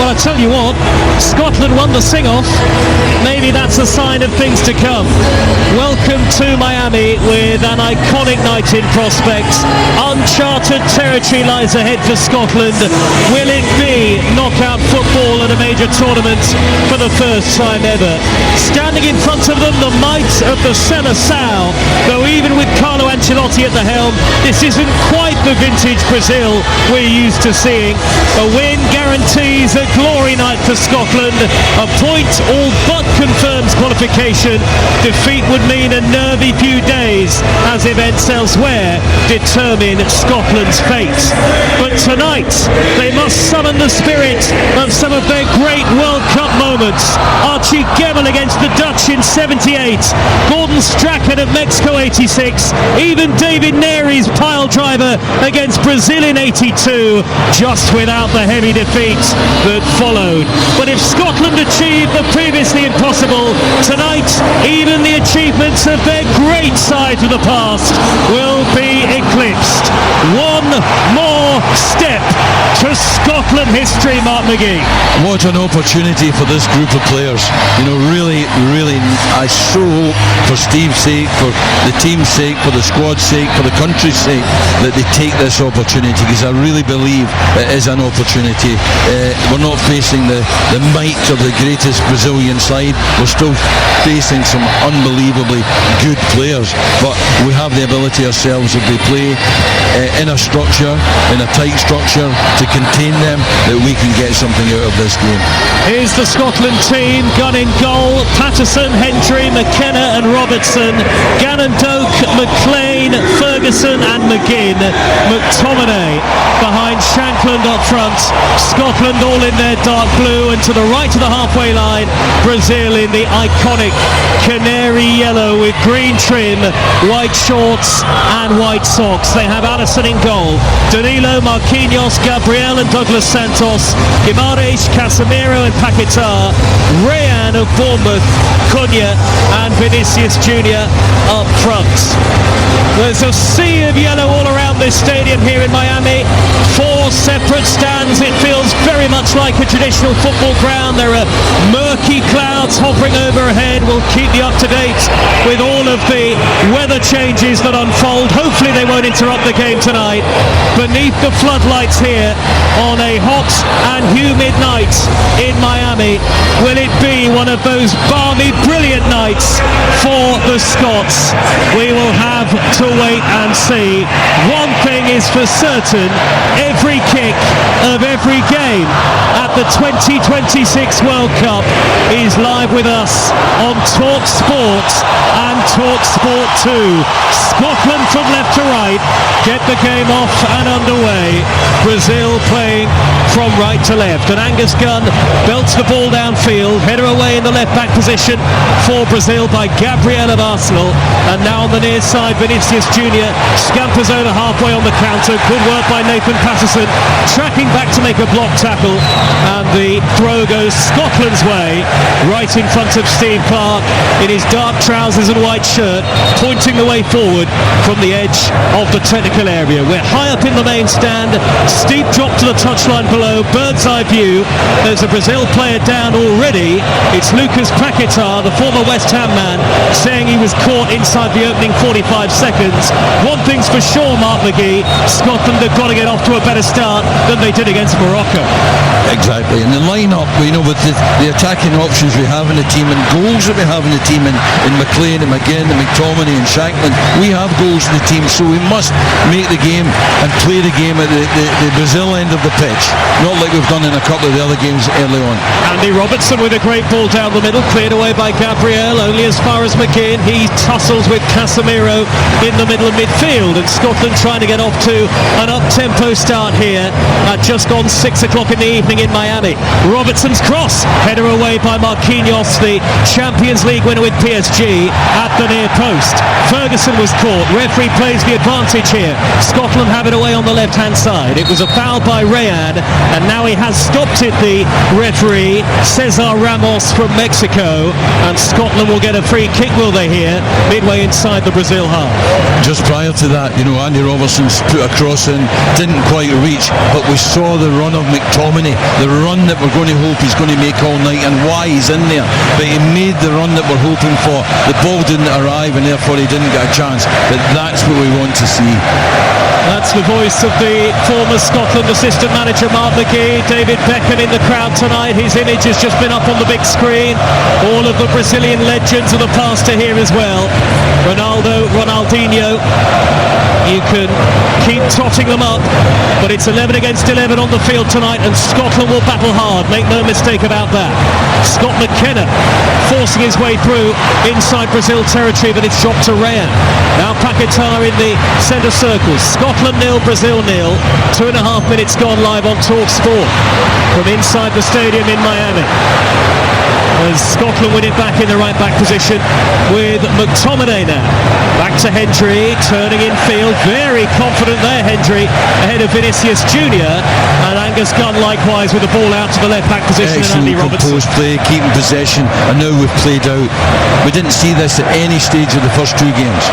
Well, I tell you what, Scotland won the sing-off. Maybe that's a sign of things to come. Welcome to Miami with an iconic night in prospect. Uncharted territory lies ahead for Scotland. Will it be knockout football at a major tournament for the first time ever? Standing in front of them, the might of the Seleção. Though even with Carlo Ancelotti at the helm, this isn't quite the vintage Brazil we're used to seeing. A win guarantees a glory night for Scotland. A point all but confirms qualification. Defeat would mean a nervy few days as events elsewhere determine Scotland's fate. But tonight they must summon the spirit of some of their great World Cup moments. Archie Gemmill against the Dutch in 78, Gordon Strachan at Mexico 86, even David Nery's pile driver against Brazil in 82, just without the heavy defeat that followed. But if Scotland achieved the previously impossible, tonight even the achievements of their great side of the past will be eclipsed. One more step to Scotland history, Mark McGee. What an opportunity for this group of players. You know, really, I so hope for Steve's sake, for the team's sake, for the squad's sake, for the country's sake, that they take this opportunity, because I really believe it is an opportunity. We're not facing the might of the greatest Brazilian side. We're still facing some unbelievably good players, but we have the ability ourselves, if they play in a structure, in a tight structure, to contain them, that we can get something out of this game. Here's the Scotland team. Gunn in goal: Patterson, Hendry, McKenna and Robertson, Gannon, Doak, McLean, Ferguson and McGinn. McTominay behind Shankland up front. Scotland all in their dark blue, and to the right of the halfway line, Brazil in the iconic canary yellow with green trim, white shorts and white socks. They have Alisson in goal, Danilo, Marquinhos, Gabriel and Douglas Santos, Guimarães, Casemiro and Paquetá, Rayan of Bournemouth, Cunha and Vinicius Junior up front. There's a sea of yellow all around this stadium here in Miami. 4 separate stands. It feels very much like a traditional football ground. There are murky clouds hovering overhead. We'll keep you up to date with all of the weather changes that unfold. Hopefully they won't interrupt the game tonight. Beneath the floodlights here on a hot and humid night in Miami, will it be one of those balmy, brilliant nights for the Scots? We will have to wait and see. One thing is for certain: every kick of every game at the 2026 World Cup is live with us on Talk Sport and Talk Sport 2. Scotland from left to right get the game off and underway. Brazil playing from right to left, and Angus Gunn belts the ball downfield, header away in the left back position for Brazil by Gabriel of Arsenal, and now on the near side Vinicius Junior scampers over halfway on the counter. Good work by Nathan Patterson, tracking back to make a block tackle, and the throw goes Scotland's way, right in front of Steve Clarke in his dark trousers and white shirt, pointing the way forward from the edge of the technical area. We're high up in the main stand, steep drop to the touchline below, bird's eye view. There's a Brazil player down already. It's Lucas Paquetá, the former West Ham man, saying he was caught inside the opening 45 seconds. One thing's for sure, Mark McGee, Scotland have got to get off to a better start than they did against Morocco. Exactly, and the line-up, you know, with the attacking options we have in the team and goals that we have in the team, in McLean and McGinn and McTominay and Shankland, we have goals in the team, so we must make the game and play the game at the Brazil end of the pitch, not like we've done in a couple of the other games early on. Andy Robertson with a great ball down the middle, cleared away by Gabriel, only as far as McGinn. He tussles with Casemiro in the middle of midfield, and Scotland trying to get off to an up-tempo start here at just gone 6 o'clock in the evening in Miami. Robertson's cross, header away by Marquinhos, the Champions League winner with PSG, at the near post. Ferguson was caught. Referee plays the advantage here. Scotland have it away on the left-hand side. It was a foul by Rayan, and now he has stopped it, the referee, Cesar Ramos from Mexico, and Scotland will get a free kick, will they, here, midway inside the Brazil half. Just prior to that, Andy Robertson's put a cross in, didn't quite reach, but we saw the run of McTominay, the run that we're going to hope he's going to make all night, and why he's in there. But he made the run that we're hoping for. The ball didn't arrive, and therefore he didn't get a chance. But that's what we want to see. That's the voice of the former Scotland assistant manager Mark McGee. David Beckham in the crowd tonight. His image has just been up on the big screen. All of the Brazilian legends of the past are here as well. Ronaldo, Ronaldinho. You can keep totting them up, but it's 11 against 11 on the field tonight, and Scotland will battle hard. Make no mistake about that. Scott McKenna forcing his way through inside Brazil territory, but it's dropped to Rea. Now Paquetá in the centre circle. Scotland 0, Brazil 0. 2.5 minutes gone live on Talk Sport from inside the stadium in Miami. As Scotland win it back in the right back position with McTominay now. Back to Hendry, turning in field. Very confident there, Hendry, ahead of Vinicius Junior. And Angus Gunn likewise with the ball out to the left back position. Excellent and Andy Robertson. composed play, keeping possession, and now we've played out. We didn't see this at any stage of the first two games.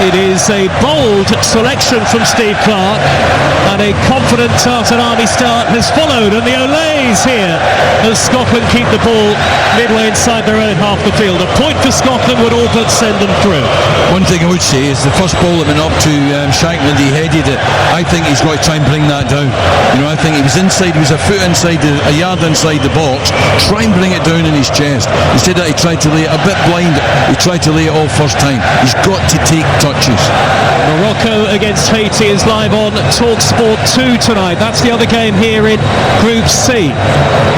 It is a bold selection from Steve Clarke, and a confident Tartan Army start has followed, and the Olays here as Scotland keep the ball midway inside their own half the field. A point for Scotland would all but send them through. One thing I would say is the first ball that went up to Shankland, he headed it. I think he's got to try and bring that down. I think he was inside, he was a foot inside, a yard inside the box. Try and bring it down in his chest. Instead that he tried to lay it a bit blind, he tried to lay it all first time. He's got to take touches. Morocco against Haiti is live on Talk Sport 2 tonight. That's the other game here in Group C.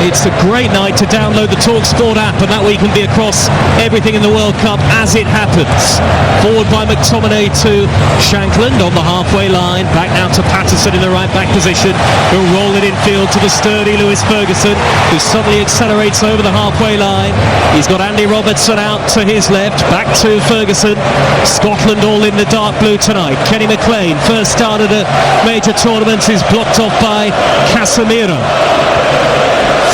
It's a great night to download the Talk Sport app, and that way you can be across everything in the World Cup as it happens. Forward by McTominay to Shankland on the halfway line. Back now to Patterson in the right back position. He'll roll it infield to the sturdy Lewis Ferguson, who suddenly accelerates over the halfway line. He's got Andy Robertson out to his left. Back to Ferguson. Scotland all in the dark blue tonight. Kenny McLean, first start at a major tournament, is blocked off by Casemiro,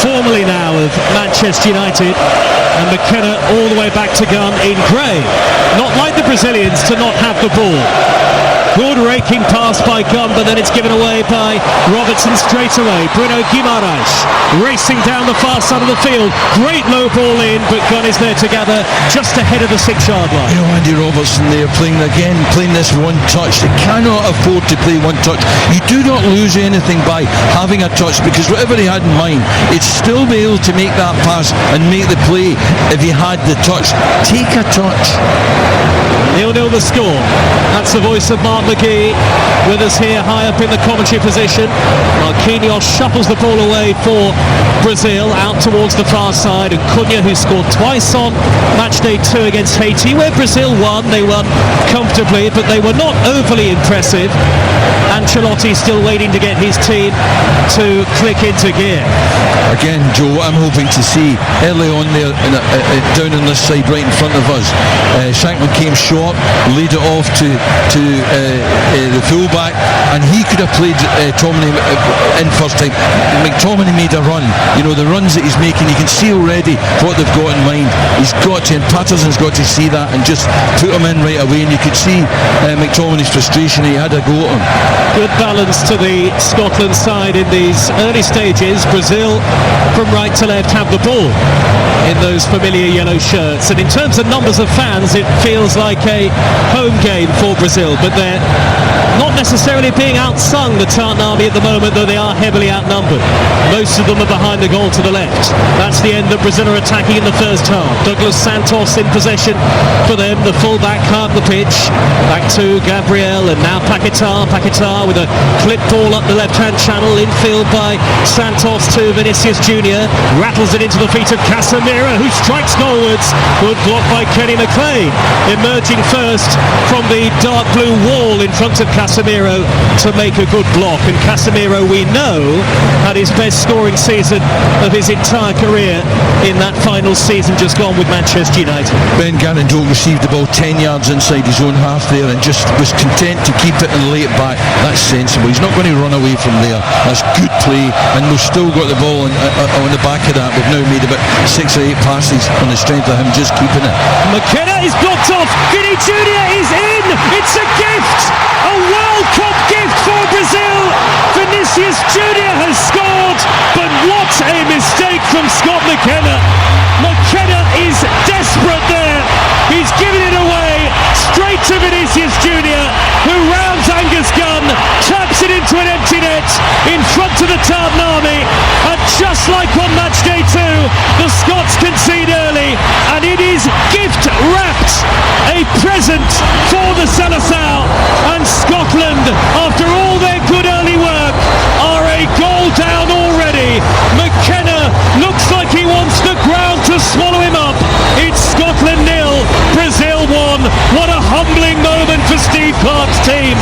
formerly now of Manchester United. And McKenna all the way back to Gunn in grey. Not like the Brazilians to not have the ball. Good raking pass by Gunn, but then it's given away by Robertson straight away. Bruno Guimaraes racing down the far side of the field. Great low ball in, but Gunn is there to gather just ahead of the 6-yard line. Andy Robertson, they are playing this one touch. They cannot afford to play one touch. You do not lose anything by having a touch, because whatever he had in mind, he'd still be able to make that pass and make the play if he had the touch. Take a touch. 0-0 the score. That's the voice of Mark McGee with us here high up in the commentary position. Marquinhos shuffles the ball away for Brazil out towards the far side, and Cunha, who scored twice on match day 2 against Haiti, where Brazil won. They won comfortably, but they were not overly impressive. Ancelotti still waiting to get his team to click into gear. Again, Joe, what I'm hoping to see early on there down on this side right in front of us, Shankland came short, laid it off to the fullback, and he could have played McTominay in first time. McTominay made a run. The runs that he's making, you can see already what they've got in mind. He's got to, and Patterson's got to see that and just put him in right away, and you could see McTominay's frustration. He had a go at him. Good balance to the Scotland side in these early stages. Brazil from right to left have the ball in those familiar yellow shirts, and in terms of numbers of fans, it feels like a home game for Brazil, but they're not necessarily being outsung, the Tartan Army, at the moment, though they are heavily outnumbered. Most of them are behind the goal to the left. That's the end that Brazil are attacking in the first half. Douglas Santos in possession for them, the full-back half the pitch. Back to Gabriel, and now Paquetá with a clip ball up the left-hand channel, infield by Santos to Vinicius Junior. Rattles it into the feet of Casemiro, who strikes goalwards. Good block by Kenny McLean. Emerging first from the dark blue wall ball in front of Casemiro to make a good block. And Casemiro, we know, had his best scoring season of his entire career in that final season just gone with Manchester United. Ben Gannon Doak received the ball 10 yards inside his own half there and just was content to keep it and lay it back. That's sensible. He's not going to run away from there. That's good play, and we've still got the ball on the back of that. We've now made about 6 or 8 passes on the strength of him just keeping it. McKenna is blocked off. Vinny Jr. is in. It's a gift. A World Cup gift for Brazil. Vinicius Jr. has scored, but what a mistake from Scott McKenna. McKenna is desperate there. He's given it away straight to Vinicius Jr., who rounds Angus Gunn, taps it into an empty net in front of the Tartan Army, and just like on match day 2, the Scots concede early, and it is gift wrapped, a present for the Seleção, and Scotland, after all their good early work, are a goal down already. McKenna looks like he wants the ground to swallow him up. It's Scotland 0, Brazil 1. What a humbling moment for Steve Clarke's team.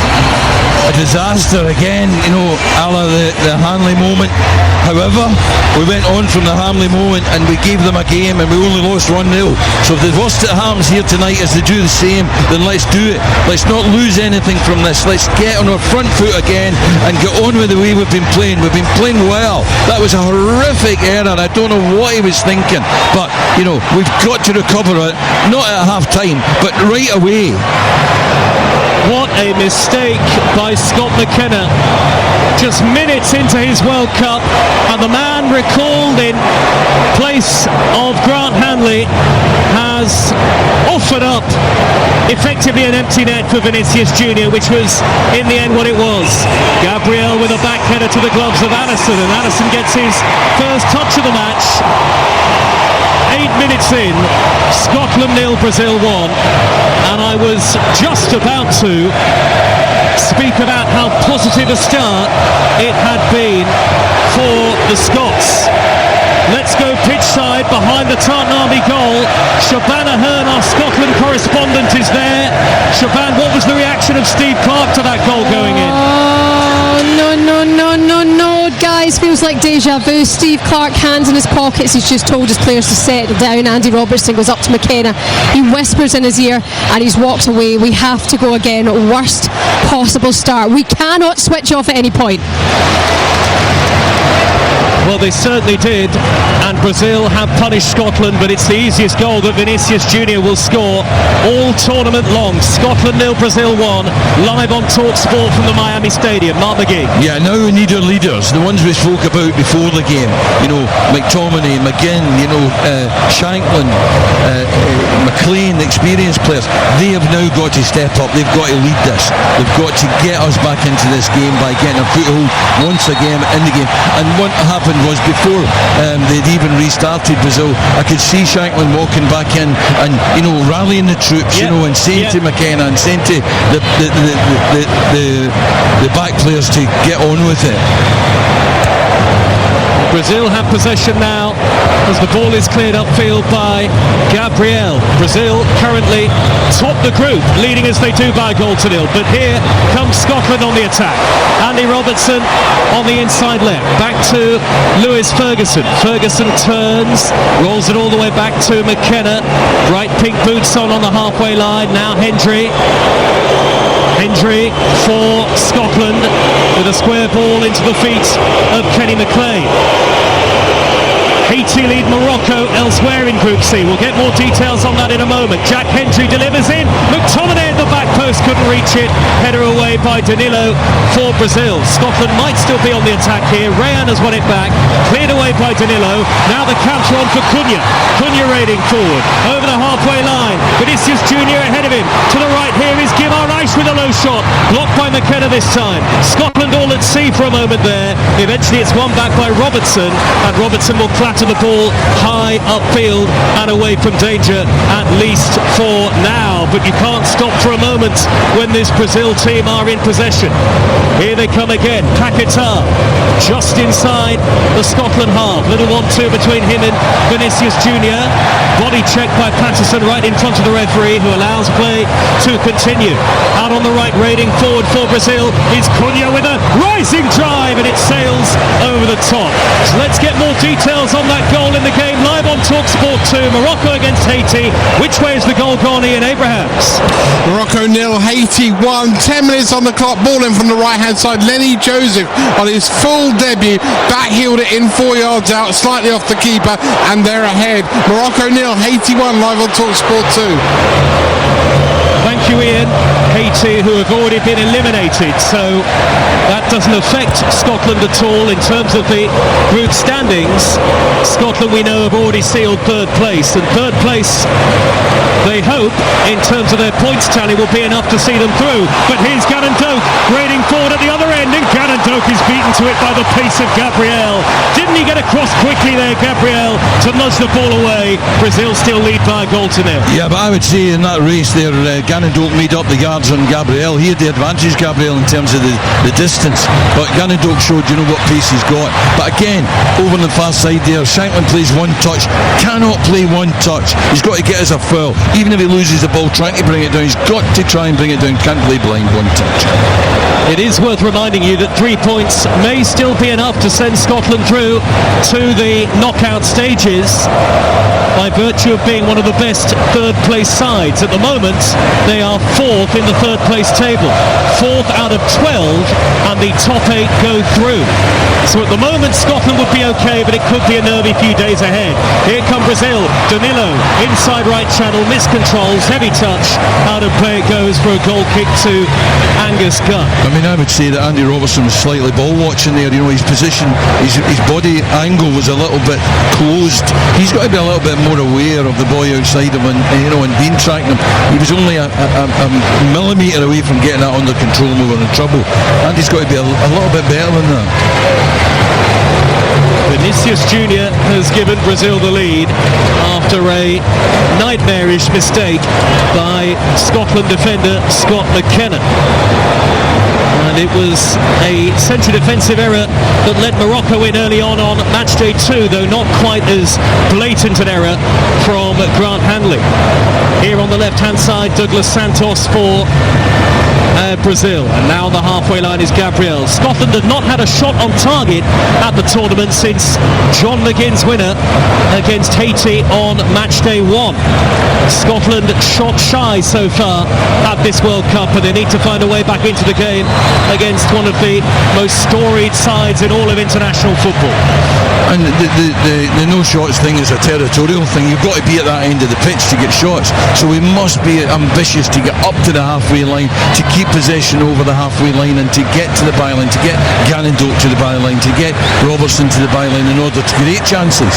A disaster again, a la the Hanley moment. However, we went on from the Hanley moment and we gave them a game and we only lost 1-0. So if the worst that happens here tonight is to do the same, then let's do it. Let's not lose anything from this. Let's get on our front foot again and get on with the way we've been playing. We've been playing well. That was a horrific error. I don't know what he was thinking. But, we've got to recover it. Not at half time, but right away. What a mistake by Scott McKenna. Just minutes into his World Cup, and the man recalled in place of Grant Hanley has offered up effectively an empty net for Vinicius Jr., which was in the end what it was. Gabriel with a backheader to the gloves of Alisson, and Alisson gets his first touch of the match. 8 minutes in, Scotland 0, Brazil 1, and I was just about to speak about how positive a start it had been for the Scots. Let's go pitch side behind the Tartan Army goal. Shabana Hearn, our Scotland correspondent, is there. Shaban, what was the reaction of Steve Clarke to that goal going in? No, guys, feels like deja vu. Steve Clarke, hands in his pockets, he's just told his players to settle down. Andy Robertson goes up to McKenna, he whispers in his ear and he's walked away. We have to go again. Worst possible start. We cannot switch off at any point. Well, they certainly did, and Brazil have punished Scotland, but it's the easiest goal that Vinicius Jr. will score all tournament long. Scotland 0, Brazil 1, live on TalkSport from the Miami Stadium. Mark McGee. Yeah, now we need our leaders, the ones we spoke about before the game. McTominay, McGinn, Shankland, McLean, the experienced players. They have now got to step up. They've got to lead this. They've got to get us back into this game by getting a foothold once again in the game. And what happened was before they'd even restarted Brazil, I could see Shankland walking back in and rallying the troops, and saying to McKenna and saying to the back players to get on with it. Brazil have possession now as the ball is cleared upfield by Gabriel. Brazil currently top the group, leading as they do by a goal to nil. But here comes Scotland on the attack. Andy Robertson on the inside left. Back to Lewis Ferguson. Ferguson turns, rolls it all the way back to McKenna. Bright pink boots on the halfway line. Now Hendry for Scotland with a square ball into the feet of Kenny McLean. Haiti lead Morocco elsewhere in Group C. We'll get more details on that in a moment. Jack Hendry delivers in. McTominay at the back post couldn't reach it. Header away by Danilo for Brazil. Scotland might still be on the attack here. Rayan has won it back. Cleared away by Danilo. Now the counter on for Cunha. Cunha raiding forward. Over the halfway line. Vinicius Jr. ahead of him. To the right here is Guimaraes with a low shot. Blocked by McKenna this time. Scotland all at sea for a moment there. Eventually it's won back by Robertson. And Robertson will clatter the ball high upfield and away from danger, at least for now. But you can't stop for a moment when this Brazil team are in possession. Here they come again. Paquetá just inside the Scotland half. Little 1-2 between him and Vinicius Junior. Body check by Patterson right in front of the referee, who allows play to continue. Out on the right, raiding forward for Brazil is Cunha with a rising drive, and it sails over the top. So let's get more details on that goal in the game live on TalkSport 2. Morocco against Haiti. Which way is the goal gone, Ian Abrahams? Morocco 0, Haiti 1. 10 minutes on the clock. Ball in from the right hand side. Lenny Joseph on his full debut backheeled it in 4 yards out, slightly off the keeper, and they're ahead. Morocco 0, Haiti 1, live on TalkSport 2. Thank you, Ian. Haiti, who have already been eliminated, so that doesn't affect Scotland at all in terms of the group standings. Scotland, we know, have already sealed third place, and third place, they hope, in terms of their points tally, will be enough to see them through. But here's Gannon Doak raiding forward at the other end, and Gannon Doak is beaten to it by the pace of Gabriel. Didn't he get across quickly there, Gabriel, to nudge the ball away? Brazil still lead by a goal to 0. Yeah, but I would say in that race there, Gannon Doak made up the yards on Gabriel. He had the advantage, Gabriel, in terms of the distance, but Gannon Doak showed, you know, what pace he's got. But again, over on the far side there, Shankland plays one touch, cannot play one touch. He's got to get as a foul. Even if he loses the ball trying to bring it down, he's got to try and bring it down. Can't play blind one touch. It is worth reminding you that 3 points may still be enough to send Scotland through to the knockout stages by virtue of being one of the best third place sides. At the moment, they are 4th in the third place table. 4th out of 12, and the top 8 go through. So at the moment, Scotland would be okay, but it could be a nervy few days ahead. Here come Brazil. Danilo, inside right channel, miscontrols, heavy touch. Out of play it goes for a goal kick to Angus Gunn. I mean, I would say that Andy Robertson was slightly ball watching there. You know, his position, his body angle was a little bit closed. He's got to be a little bit more aware of the boy outside him, and you know, and being tracking him. He was only a millimetre away from getting that under control, and we were in trouble. Andy's got to be a little bit better than that. Vinicius Junior has given Brazil the lead after a nightmarish mistake by Scotland defender Scott McKenna. And it was a central defensive error that led Morocco in early on match day 2, though not quite as blatant an error from Grant Hanley. Here on the left-hand side, Douglas Santos for Brazil, and now on the halfway line is Gabriel. Scotland have not had a shot on target at the tournament since John McGinn's winner against Haiti on match day 1. Scotland shot shy so far at this World Cup, and they need to find a way back into the game against one of the most storied sides in all of international football. And the no shots thing is a territorial thing. You've got to be at that end of the pitch to get shots, so we must be ambitious to get up to the halfway line, to keep possession over the halfway line, and to get to the byline, to get Gannon Doak to the byline, to get Robertson to the byline in order to create chances.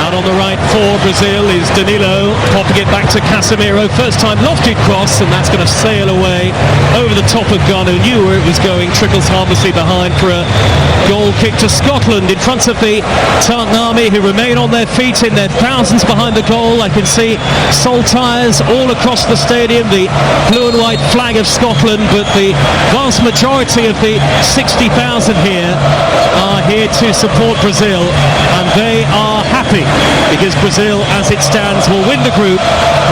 Out on the right for Brazil is Danilo, popping it back to Casemiro. First time lofted cross, and that's going to sail away over the top of Gunn, who knew where it was going, trickles harmlessly behind for a goal kick to Scotland in front of the Tartan Army, who remain on their feet in their thousands behind the goal. I can see saltires all across the stadium, the blue and white flag of Scotland, but the vast majority of the 60,000 here are here to support Brazil, and they are happy because Brazil, as it stands, will win the group.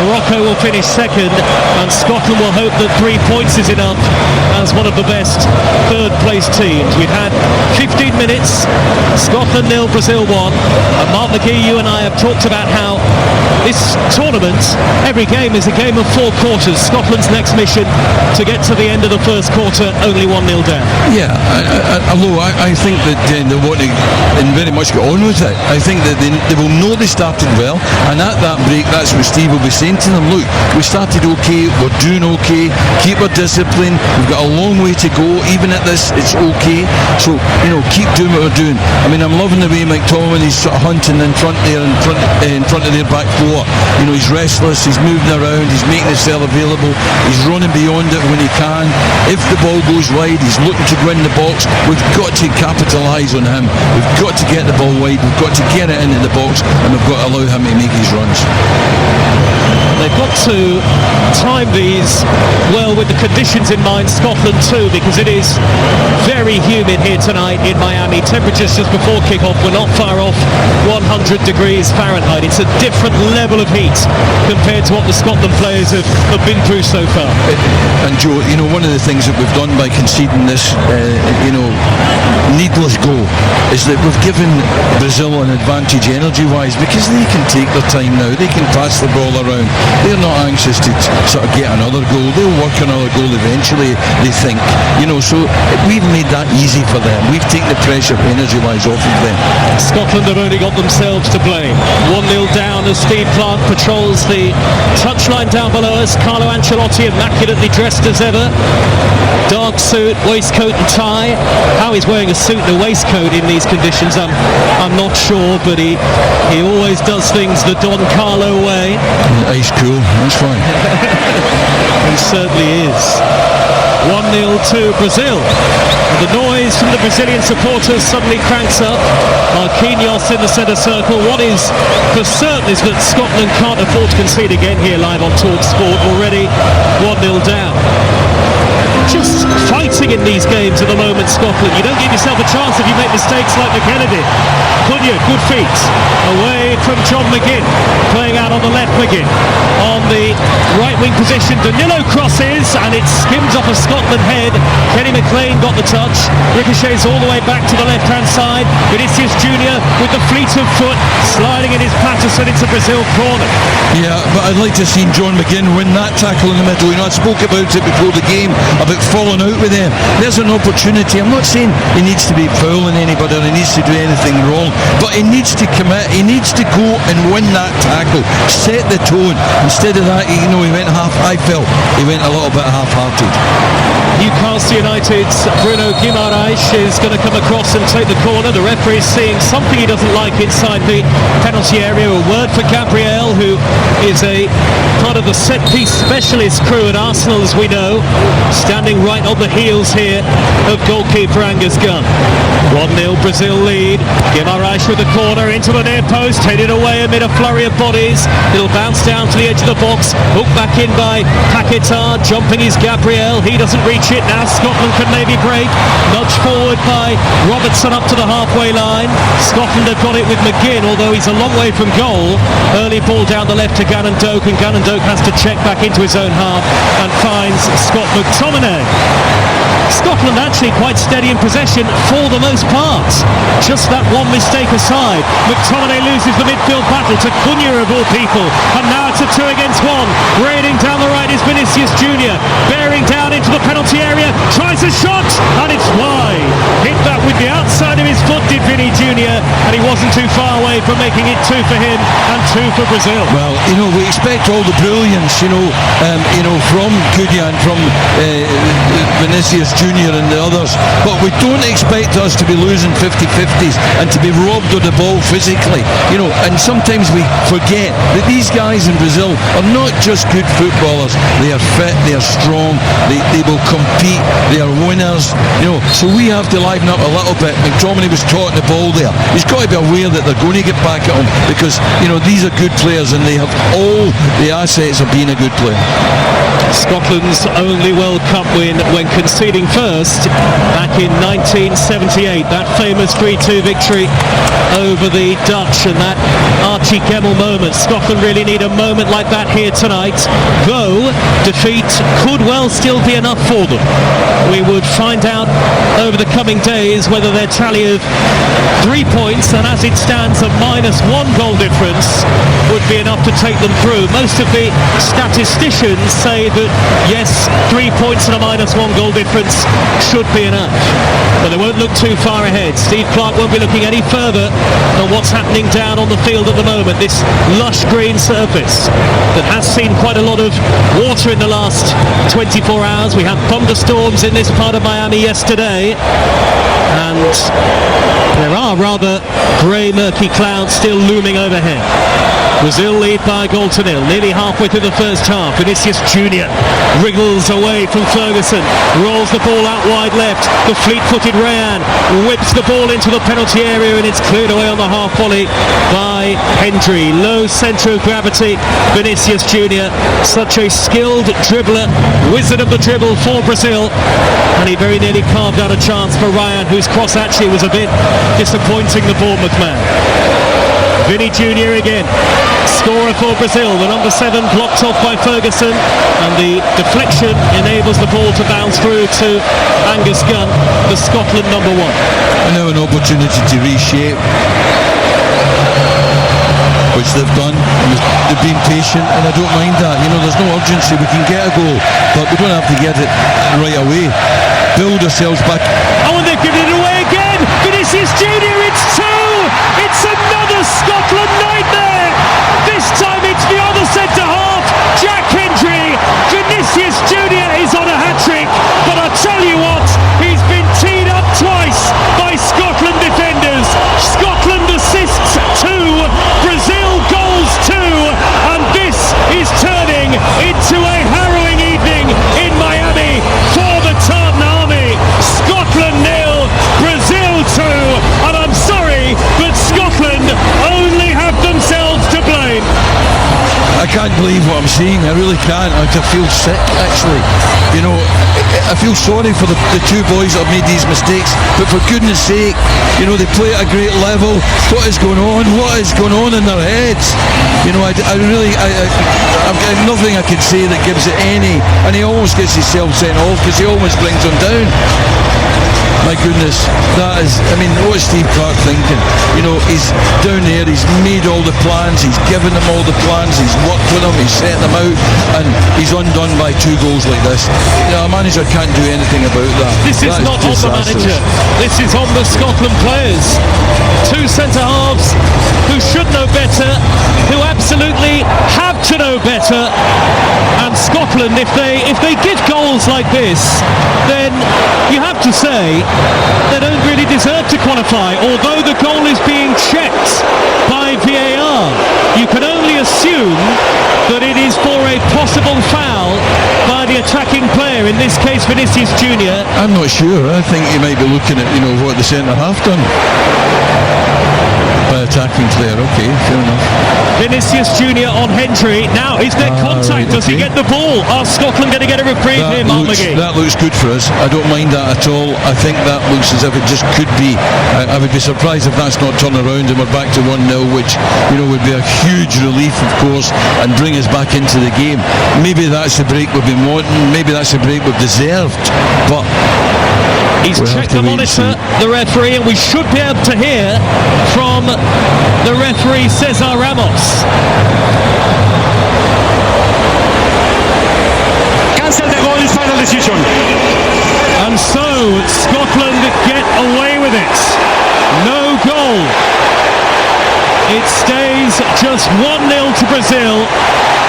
Morocco will finish second, and Scotland will hope that 3 points is enough as one of the best third place teams. We've had 15 minutes, Scotland 0, Brazil 1, and Mark McGee, you and I have talked about how this tournament, every game is a game of 4 quarters. Scotland's next mission to get to the end of the first quarter only 1-0 down. Yeah, although I think that they want to and very much get on with it. I think that they will know they started well, and at that break, that's what Steve will be saying to them. Look, we started okay, we're doing okay, keep our discipline, we've got a long way to go, even at this, it's okay, so, you know, keep doing what we're doing. I mean, I'm loving the way McTominay is sort of hunting in front there, in front of their back four. You know, he's restless, he's moving around, he's making himself available, he's running beyond it when he can. If the ball goes wide, he's looking to go in the box. We've got to capitalise on him. We've got to get the ball wide, we've got to get it into the box, and we've got to allow him to make his runs. They've got to time these well with the conditions in mind, Scotland too, because it is very humid here tonight in Miami. Temperatures just before kick-off were not far off 100 degrees Fahrenheit. It's a different level of heat compared to what the Scotland players have been through so far. And Joe, one of the things that we've done by conceding this, needless goal is that we've given Brazil an advantage energy-wise, because they can take their time now. They can pass the ball around. They're not anxious to sort of get another goal. They'll work another goal eventually, they think. So we've made that easy for them. We've taken the pressure energy-wise off of them. Scotland have only got themselves to blame. 1-0 down as Steve Clarke patrols the touchline down below us. Carlo Ancelotti immaculately dressed as ever. Dark suit, waistcoat and tie. How he's wearing a suit and a waistcoat in these conditions, I'm not sure, but he always does things the Don Carlo way. Ice cool, that's fine. He certainly is. 1-0 to Brazil. The noise from the Brazilian supporters suddenly cranks up. Marquinhos in the centre circle. What is for certain is that Scotland can't afford to concede again here live on Talk Sport. Already 1-0 down. Just fighting in these games at the moment, Scotland. You don't give yourself a chance if you make mistakes like McKenna did. Cunha, good feet. Away from John McGinn. Playing out on the left, McGinn. On the right wing position, Danilo crosses and it skims off a Scotland head. Kenny McLean got the touch. Ricochets all the way back to the left-hand side. Vinicius Junior with the fleet of foot sliding in his Patterson into Brazil corner. Yeah, but I'd like to see John McGinn win that tackle in the middle. I spoke about it before the game, about falling out with them. There's an opportunity. I'm not saying he needs to be fouling anybody or he needs to do anything wrong, but he needs to commit. He needs to go and win that tackle, set the tone. Instead of that, he went I felt he went a little bit half-hearted. Newcastle United's Bruno Guimaraes is going to come across and take the corner. The referee is seeing something he doesn't like inside the penalty area. A word for Gabriel, who is a part of the set-piece specialist crew at Arsenal, as we know, standing right on the heels here of goalkeeper Angus Gunn. 1-0 Brazil lead. Guimaraes with the corner into the near post, headed away amid a flurry of bodies. It'll bounce down to the edge of the box. Hooked back in by Paquetá. Jumping is Gabriel. He doesn't reach it. Now Scotland can maybe break. Nudged forward by Robertson up to the halfway line. Scotland have got it with McGinn, although he's a long way from goal. Early ball down the left to Gannon Doak, and Gannon Doak has to check back into his own half and finds Scott McTominay. Scotland actually quite steady in possession for the most part. Just that one mistake aside, McTominay loses the midfield battle to Cunha of all people, and now it's a 2 against 1. Raiding down the right is Vinicius Junior, bearing down into the penalty area, tries a shot and it's wide. Hit that with the outside of his foot, did Vinny Junior, and he wasn't too far away from making it 2 for him and 2 for Brazil. Well, we expect all the brilliance, from Cunha and from Vinicius Junior and the others, but we don't expect us to be losing 50-50s and to be robbed of the ball physically, and sometimes we forget that these guys in Brazil are not just good footballers. They are fit, they are strong, they will compete, they are winners, so we have to liven up a little bit. McTominay was caught in the ball there. He's got to be aware that they're going to get back at him, because these are good players and they have all the assets of being a good player. Scotland's only World Cup win when conceding first back in 1978, that famous 3-2 victory over the Dutch, and that Archie Gemmill moment. Scotland really need a moment like that here tonight, though defeat could well still be enough for them. We would find out over the coming days whether their tally of 3 points, and as it stands a -1 goal difference, would be enough to take them through. Most of the statisticians say that yes, 3 points and a -1 goal difference should be enough, but they won't look too far ahead. Steve Clarke won't be looking any further than what's happening down on the field at the moment, this lush green surface that has seen quite a lot of water in the last 24 hours. We had thunderstorms in this part of Miami yesterday, and there are rather grey, murky clouds still looming overhead. Brazil lead by a goal to nil, nearly halfway through the first half. Vinicius Junior wriggles away from Ferguson, rolls the ball out wide left. The fleet-footed Rayan whips the ball into the penalty area, and it's cleared away on the half volley by Hendry. Low centre of gravity, Vinicius Junior, such a skilled dribbler, wizard of the dribble for Brazil, and he very nearly carved out a chance for Rayan, whose cross actually was a bit disappointing, the Bournemouth man. Vinny Junior again, scorer for Brazil. The number 7 blocked off by Ferguson, and the deflection enables the ball to bounce through to Angus Gunn, the Scotland number 1. And now an opportunity to reshape, which they've done. They've been patient, and I don't mind that. You know, there's no urgency. We can get a goal, but we don't have to get it right away. Build ourselves back. Oh, and they've given it away again. Vinicius Junior, it's 2. It's another Scotland nightmare. This time it's the other centre half, Jack Hendry. Vinicius Junior is on a hat-trick, but I tell you what, he's been teed up twice by Scotland defenders. Scotland assists 2, Brazil goals 2, and this is turning into a harrowing evening in Miami for the Tartan Army. Scotland 0, Brazil 2, and I'm sorry, but Scotland only have themselves to blame. I can't believe what I'm seeing. I really can't. I feel sick, actually. You know, I feel sorry for the 2 boys that have made these mistakes, but for goodness sake, you know, they play at a great level. What is going on? What is going on in their heads? You know, I've got nothing I can say that gives it any, and he almost gets himself sent off because he almost brings them down. My goodness, that is, I mean, what's Steve Clarke thinking? You know, he's down there, he's made all the plans, he's given them all the plans, he's worked with them, he's set them out, and he's undone by 2 goals like this. You know, a manager can't do anything about that. This is not on the manager, this is on the Scotland players. 2 centre-halves who should know better, who absolutely have to know better, and Scotland, if they give goals like this, then you have to say they don't really deserve to qualify, although the goal is being checked by VAR. You can only assume that it is for a possible foul by the attacking player, in this case Vinicius Junior. I'm not sure. I think you might be looking at, you know, what the centre half done. By attacking player, okay, fair enough. Vinicius Junior on Hendry. Now, is there contact? Does he get the ball? Are Scotland going to get a reprieve here, Mark McGee? That looks good for us. I don't mind that at all. I think that looks as if it just could be. I would be surprised if that's not turned around and we're back to 1-0, which, you know, would be a huge relief, of course, and bring us back into the game. Maybe that's the break we've been wanting. Maybe that's the break we've deserved. But he's checked the monitor, the referee, and we should be able to hear from the referee Cesar Ramos. Cancel the goal, final decision. And so Scotland get away with it. No goal. It stays just 1-0 to Brazil,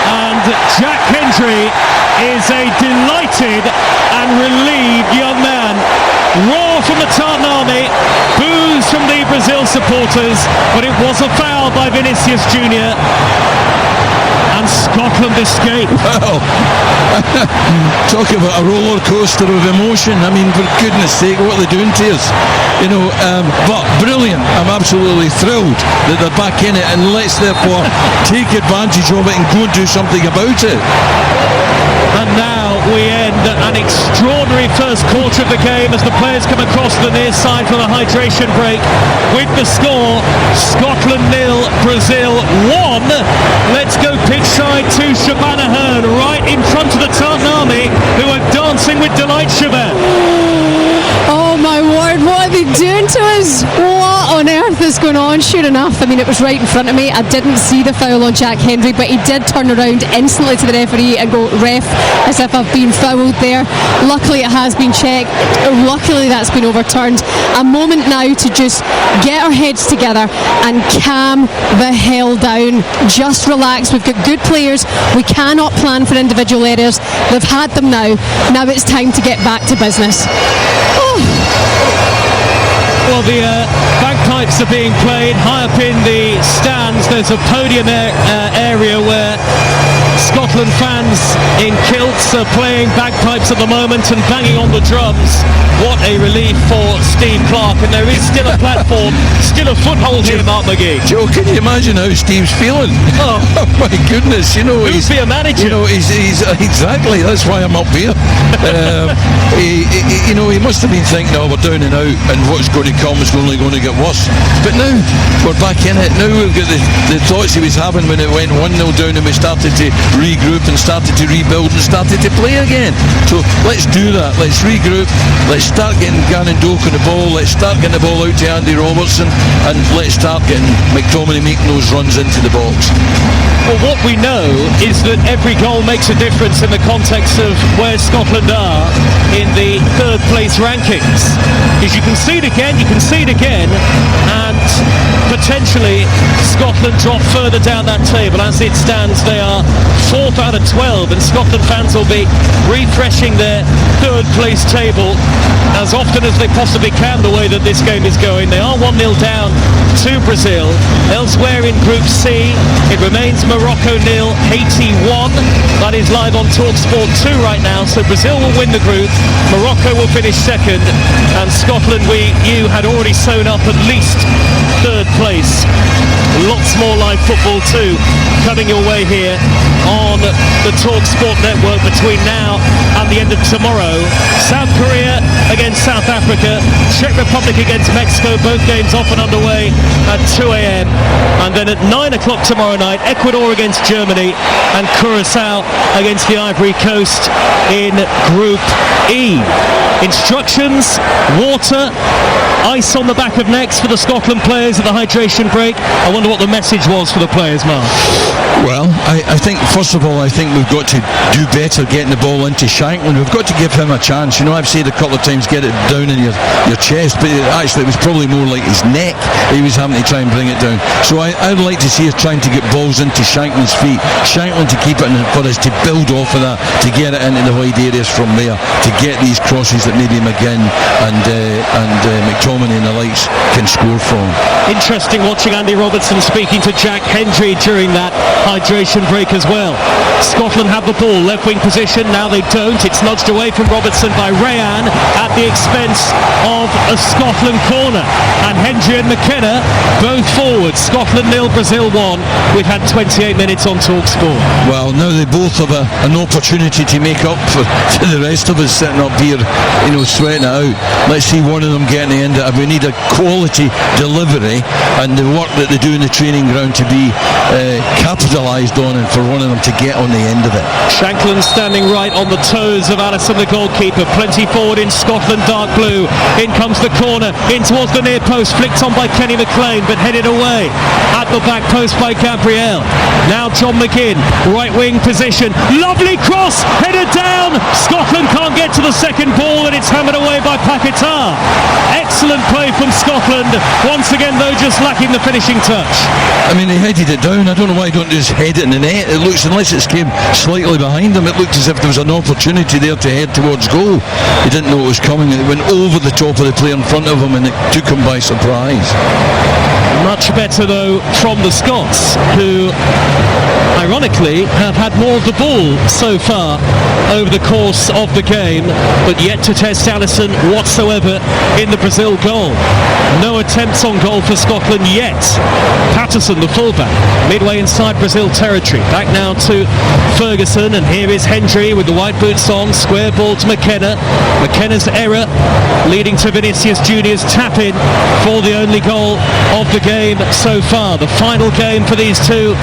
and Jack Hendry is a delighted and relieved young man. Roar from the Tartan Army, boos from the Brazil supporters, but it was a foul by Vinicius Junior, and Scotland escape. Well, talk about a roller coaster of emotion. I mean, for goodness sake, what are they doing to us? You know, but brilliant. I'm absolutely thrilled that they're back in it, and let's therefore take advantage of it and go and do something about it. And now we end an extraordinary first quarter of the game as the players come across the near side for the hydration break with the score Scotland 0, Brazil 1. Let's go pitch side to Shabana Hearn, right in front of the Tartan Army, who are dancing with delight. Shabana. Oh my word, what are they doing to us? What on earth is going on? Sure enough, I mean, it was right in front of me. I didn't see the foul on Jack Hendry, but he did turn around instantly to the referee and go, ref, as if I've been fouled there. Luckily it has been checked. Luckily that's been overturned. A moment now to just get our heads together and calm the hell down. Just relax. We've got good players. We cannot plan for individual errors. They've had them now. Now it's time to get back to business. Well, the Bank bagpipes are being played high up in the stands. There's a podium area where Scotland fans in kilts are playing bagpipes at the moment and banging on the drums. What a relief for Steve Clarke, and there is still a platform, still a foothold here, Mark McGee. Joe, can you imagine how Steve's feeling? Oh, my goodness, who'd be a manager? He's exactly, that's why I'm up here. He must have been thinking, we're down and out, and what's going to come is only going to get worse. But now we're back in it. Now we've got the thoughts he was having when it went 1-0 down and we started to regroup and started to rebuild and started to play again. So let's do that. Let's regroup. Let's start getting Gannon Doak on the ball. Let's start getting the ball out to Andy Robertson, and let's start getting McTominay making those runs into the box. Well, what we know is that every goal makes a difference in the context of where Scotland are in the third place rankings. Because you can see it again, and potentially Scotland drop further down that table. As it stands, they are 4th out of 12, and Scotland fans will be refreshing their third place table as often as they possibly can the way that this game is going. They are 1-0 down to Brazil. Elsewhere in Group C, it remains Morocco 0, Haiti 1. That is live on TalkSport 2 right now. So Brazil will win the group, Morocco will finish second, and Scotland, you had already sewn up at least third place. Lots more live football too coming your way here on the TalkSport network between now and the end of tomorrow. South Korea against South Africa, Czech Republic against Mexico, both games off and underway at 2 a.m. And then at 9 o'clock tomorrow night, Ecuador against Germany and Curacao against the Ivory Coast in Group E. Instructions: water, ice on the back of necks for the Scotland players at the hydration break. I wonder what the message was for the players, Mark. Well, I think, first of all, we've got to do better getting the ball into Shankland. We've got to give him a chance. I've said a couple of times, get it down in your chest, but actually it was probably more like his neck he was having to try and bring it down. So I'd like to see us trying to get balls into Shankland's feet. Shankland to keep it in for us to build off of that, to get it into the wide areas from there, to get these crosses that maybe McGinn and McTominay and the likes can score from. Interesting watching Andy Robertson speaking to Jack Hendry during that hydration break as well. Scotland have the ball, left wing position, now they don't. It's nudged away from Robertson by Rayan at the expense of a Scotland corner. And Hendry and McKenna both forwards. Scotland 0, Brazil 1. We've had 28 minutes on TalkSport. Well, now they both have an opportunity to make up for the rest of us sitting up here, sweating it out. Let's see one of them getting the end of it. We need a quality delivery and the work that they do in the training ground to be capitalised on, and for one of them to get on the end of it. Shankland standing right on the toes of Alisson, the goalkeeper. Plenty forward in Scotland, dark blue. In comes the corner, in towards the near post, flicked on by Kenny McLean, but headed away at the back post by Gabriel. Now John McGinn, right wing position. Lovely cross, headed down. Scotland can't get to the second ball, and it's hammered away by Paquetá. Excellent play from Scotland. Once again, though, just lacking the finishing touch. He headed it down. I don't know why he don't just head it in the net. It looks, unless it came slightly behind him, it looked as if there was an opportunity there to head towards goal. He didn't know it was coming. It went over the top of the player in front of him, and it took him by surprise. Much better, though, from the Scots, who ironically have had more of the ball so far over the course of the game, but yet to test Alisson whatsoever in the Brazil goal. No attempts on goal for Scotland yet. Patterson, the fullback, midway inside Brazil territory. Back now to Ferguson, and here is Hendry with the white boots on. Square ball to McKenna. McKenna's error leading to Vinicius Junior's tap-in for the only goal of the game so far. The final game for these two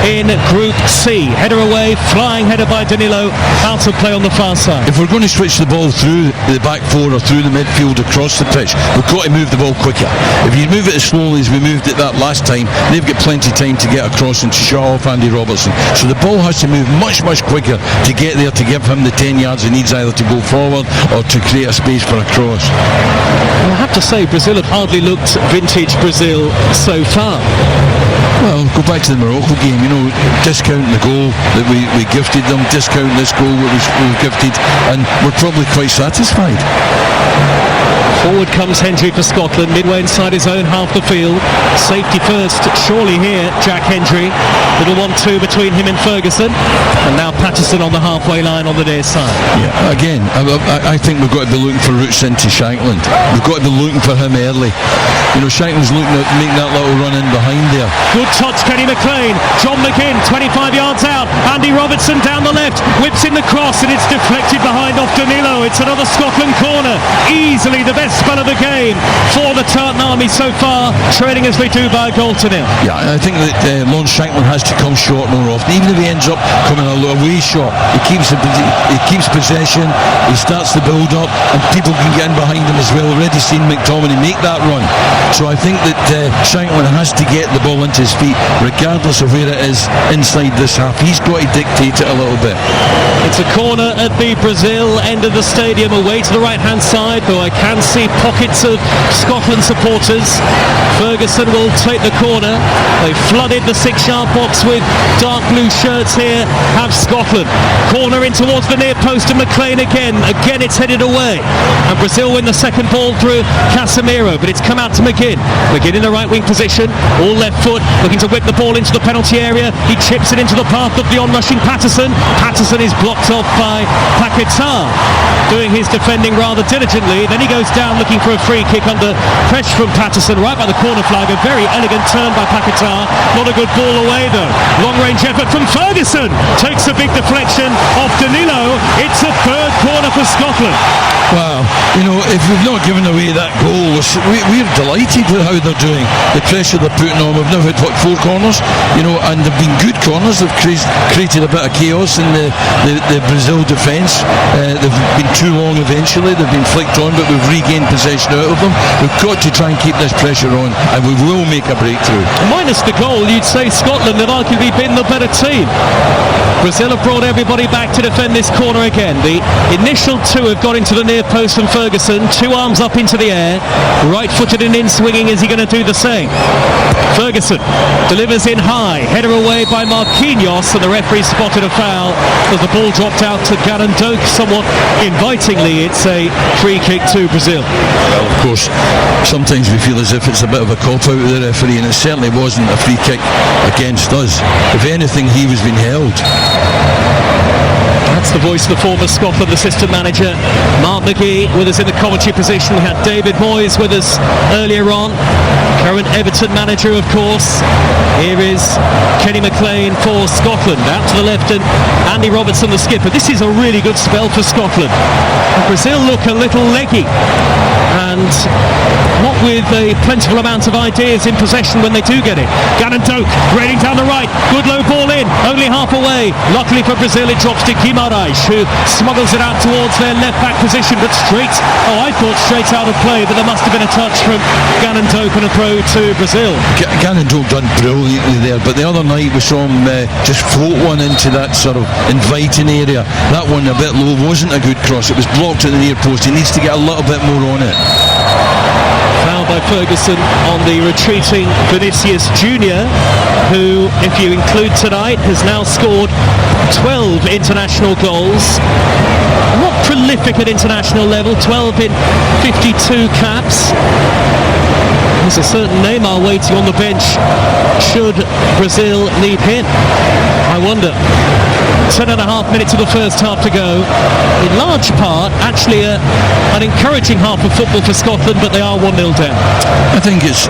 in Group C. Header away, flying header by Danilo, out of play on the far side. If we're going to switch the ball through the back four or through the midfield across the pitch, we've got to move the ball quicker. If you move it as slowly as we moved it that last time, they've got plenty of time to get across and to shut off Andy Robertson. So the ball has to move much, much quicker to get there, to give him the 10 yards he needs either to go forward or to create a space for a cross. Well, I have to say, Brazil have hardly looked vintage Brazil so far. Well, go back to the Morocco game, discounting the goal that we gifted them, discounting this goal that we gifted, and we're probably quite satisfied. Forward comes Hendry for Scotland, midway inside his own half the field. Safety first, surely here, Jack Hendry. Little 1-2 between him and Ferguson. And now Patterson on the halfway line on the near side. Yeah, again, I think we've got to be looking for routes into Shankland. We've got to be looking for him early. You know, Shankland's looking at making that little run in behind there. Good touch, Kenny McLean. John McGinn, 25 yards out. Andy Robertson down the left, whips in the cross, and it's deflected behind off Danilo. It's another Scotland corner. Easily the best spell of the game for the Tartan Army so far, trailing as they do by a goal to nil. Yeah, I think that Lawrence Shankland has to come short more often. Even if he ends up coming away short, he keeps possession, he starts the build up, and people can get in behind him as well. Already seen McTominay make that run. So I think that Shankland has to get the ball into his feet regardless of where it is inside this half. He's got to dictate it a little bit. It's a corner at the Brazil end of the stadium, away to the right hand side, though I can see pockets of Scotland supporters. Ferguson will take the corner. They flooded the 6-yard box with dark blue shirts here. Have Scotland. Corner in towards the near post, and McLean again it's headed away, and Brazil win the second ball through Casemiro, but it's come out to McGinn in the right wing position, all left foot, looking to whip the ball into the penalty area. He chips it into the path of the onrushing Patterson is blocked off by Paquetá, doing his defending rather diligently. Then he goes down looking for a free kick under pressure from Patterson right by the corner flag. A very elegant turn by Paquetá, not a good ball away though. Long range effort from Ferguson, takes a big deflection off Danilo. It's a third corner for Scotland. Wow, you know, if we've not given away that goal, we're delighted with how they're doing. The pressure they're putting on. We've now hit 4 corners, you know, and they've been good corners. They've created a bit of chaos in the Brazil defence. They've been too long eventually. They've been flicked on, but we've regained possession out of them. We've got to try and keep this pressure on, and we will make a breakthrough. Minus the goal, you'd say Scotland have arguably been the better team. Brazil have brought everybody back to defend this corner again. The initial 2 have got into the near post from Ferguson, 2 arms up into the air, right-footed and in swinging. Is he going to do the same? Ferguson delivers in high, header away by Marquinhos, and the referee spotted a foul as the ball dropped out to Gavin Doak. Somewhat invitingly, it's a free kick to Brazil. Well, of course, sometimes we feel as if it's a bit of a cop-out of the referee, and it certainly wasn't a free kick against us. If anything, he was being held. That's the voice of the former Scotland assistant manager, Mark McGee, with us in the commentary position. We had David Moyes with us earlier on, current Everton manager, of course. Here is Kenny McLean for Scotland, out to the left, and Andy Robertson, the skipper. This is a really good spell for Scotland. Brazil look a little leggy, and not with a plentiful amount of ideas in possession when they do get it. Gavin Doak raining down the right, good low ball in, only half away. Luckily for Brazil, it drops to Guimarães, who smuggles it out towards their left back position, but straight out of play, but there must have been a touch from Gavin Doak and a throw to Brazil. Gavin Doak done brilliantly there, but the other night we saw him just float one into that sort of inviting area. That one a bit low, wasn't a good cross. It was blocked at the near post. He needs to get a little bit more on it. Foul by Ferguson on the retreating Vinicius Junior, who, if you include tonight, has now scored 12 international goals. Not prolific at international level, 12 in 52 caps. There's a certain Neymar waiting on the bench should Brazil need him. I wonder. 10.5 minutes of the first half to go. In large part, actually an encouraging half of football for Scotland, but they are 1-0 down. I think it's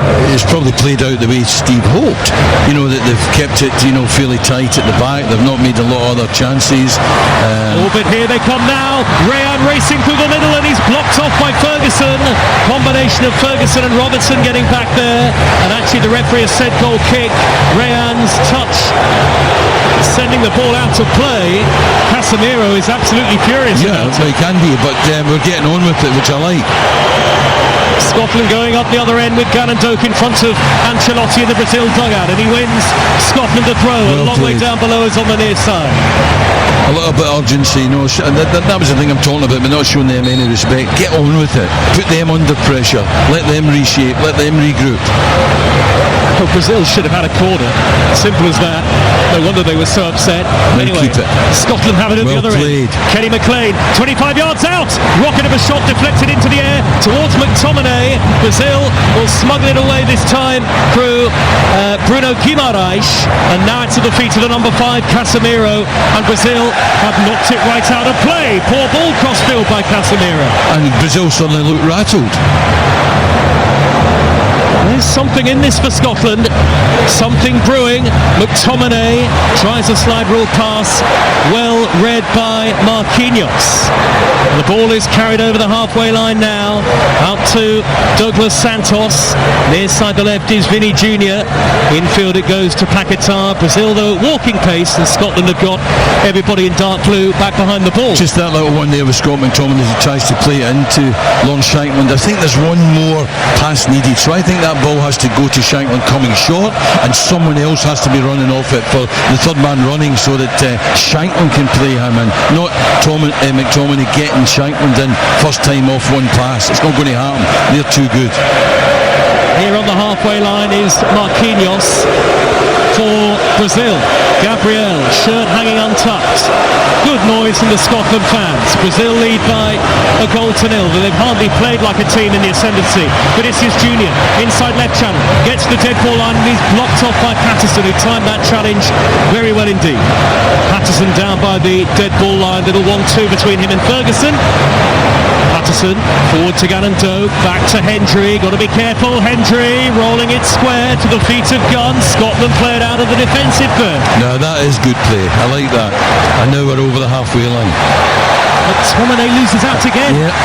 probably played out the way Steve hoped. You know, that they've kept it, you know, fairly tight at the back. They've not made a lot of other chances. But here they come now. Rayan racing through the middle, and he's blocked off by Ferguson. Combination of Ferguson and Robertson getting back there, and actually the referee has said goal kick. Rayan's touch sending the ball out of play. Casemiro is absolutely furious. Yeah, he can be, but we're getting on with it, which I like. Scotland going up the other end with Gavin Doak in front of Ancelotti in the Brazil dugout, and he wins Scotland a throw. Well, a long way down below is on the near side. A little bit of urgency, you know, and that was the thing I'm talking about, but not showing them any respect. Get on with it. Put them under pressure. Let them reshape. Let them regroup. Well, Brazil should have had a corner. Simple as that. No wonder they were so upset. They Anyway, keep it. Scotland have it at Well the other played. end. Kenny McLean, 25 yards out. Rocket of a shot deflected into the air towards McTominay. Brazil will smuggle it away this time through Bruno Guimaraes. And now it's to the feet of the number 5, Casemiro. And Brazil have knocked it right out of play. Poor ball crossfield by Casemiro. And Brazil suddenly looked rattled. There's something in this for Scotland. Something brewing. McTominay tries a slide rule pass. Well read by Marquinhos. The ball is carried over the halfway line now. Out to Douglas Santos. Near side the left is Vinny Jr. Infield it goes to Paquetá. Brazil though at walking pace, and Scotland have got everybody in dark blue back behind the ball. Just that little one there with Scott McTominay as he tries to play it into Lon Shankland. I think there's one more pass needed, so I think that ball has to go to Shankland coming short, and someone else has to be running off it for the third man running, so that Shankland can play him in, not McTominay getting Shankland in first time off one pass. It's not going to happen. They're too good. Here on the halfway line is Marquinhos for Brazil. Gabriel, shirt hanging untucked. Good noise from the Scotland fans. Brazil lead by a goal to nil. They've hardly played like a team in the ascendancy. Vinicius Jr. inside left channel, gets the dead ball line, and he's blocked off by Patterson, who timed that challenge very well indeed. Patterson down by the dead ball line. Little 1-2 between him and Ferguson. Patterson forward to Gannon Doak, back to Hendry. Got to be careful. Hendry rolling it square to the feet of Gunn. Scotland played out of the defensive third. No, that is good play. I like that. And now we're over the halfway line. McTominay loses out again. Yeah.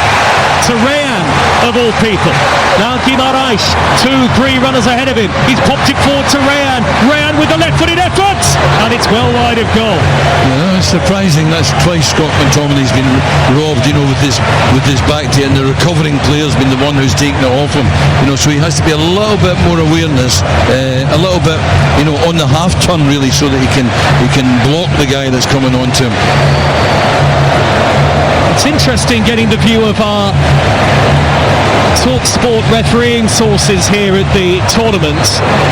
To Rayan, of all people. Now Guimaraes, 2-3 runners ahead of him. He's popped it forward to Rayan. Rayan with the left-footed effort, and it's well wide of goal. Yeah, it's surprising. That's twice Scott McTominay's been robbed, with his back to it, and the recovering player's been the one who's taken it off him. So he has to be a little bit more awareness, a little bit, on the half turn really, so that he can block the guy that's coming on to him. It's interesting getting the view of our TalkSport refereeing sources here at the tournament,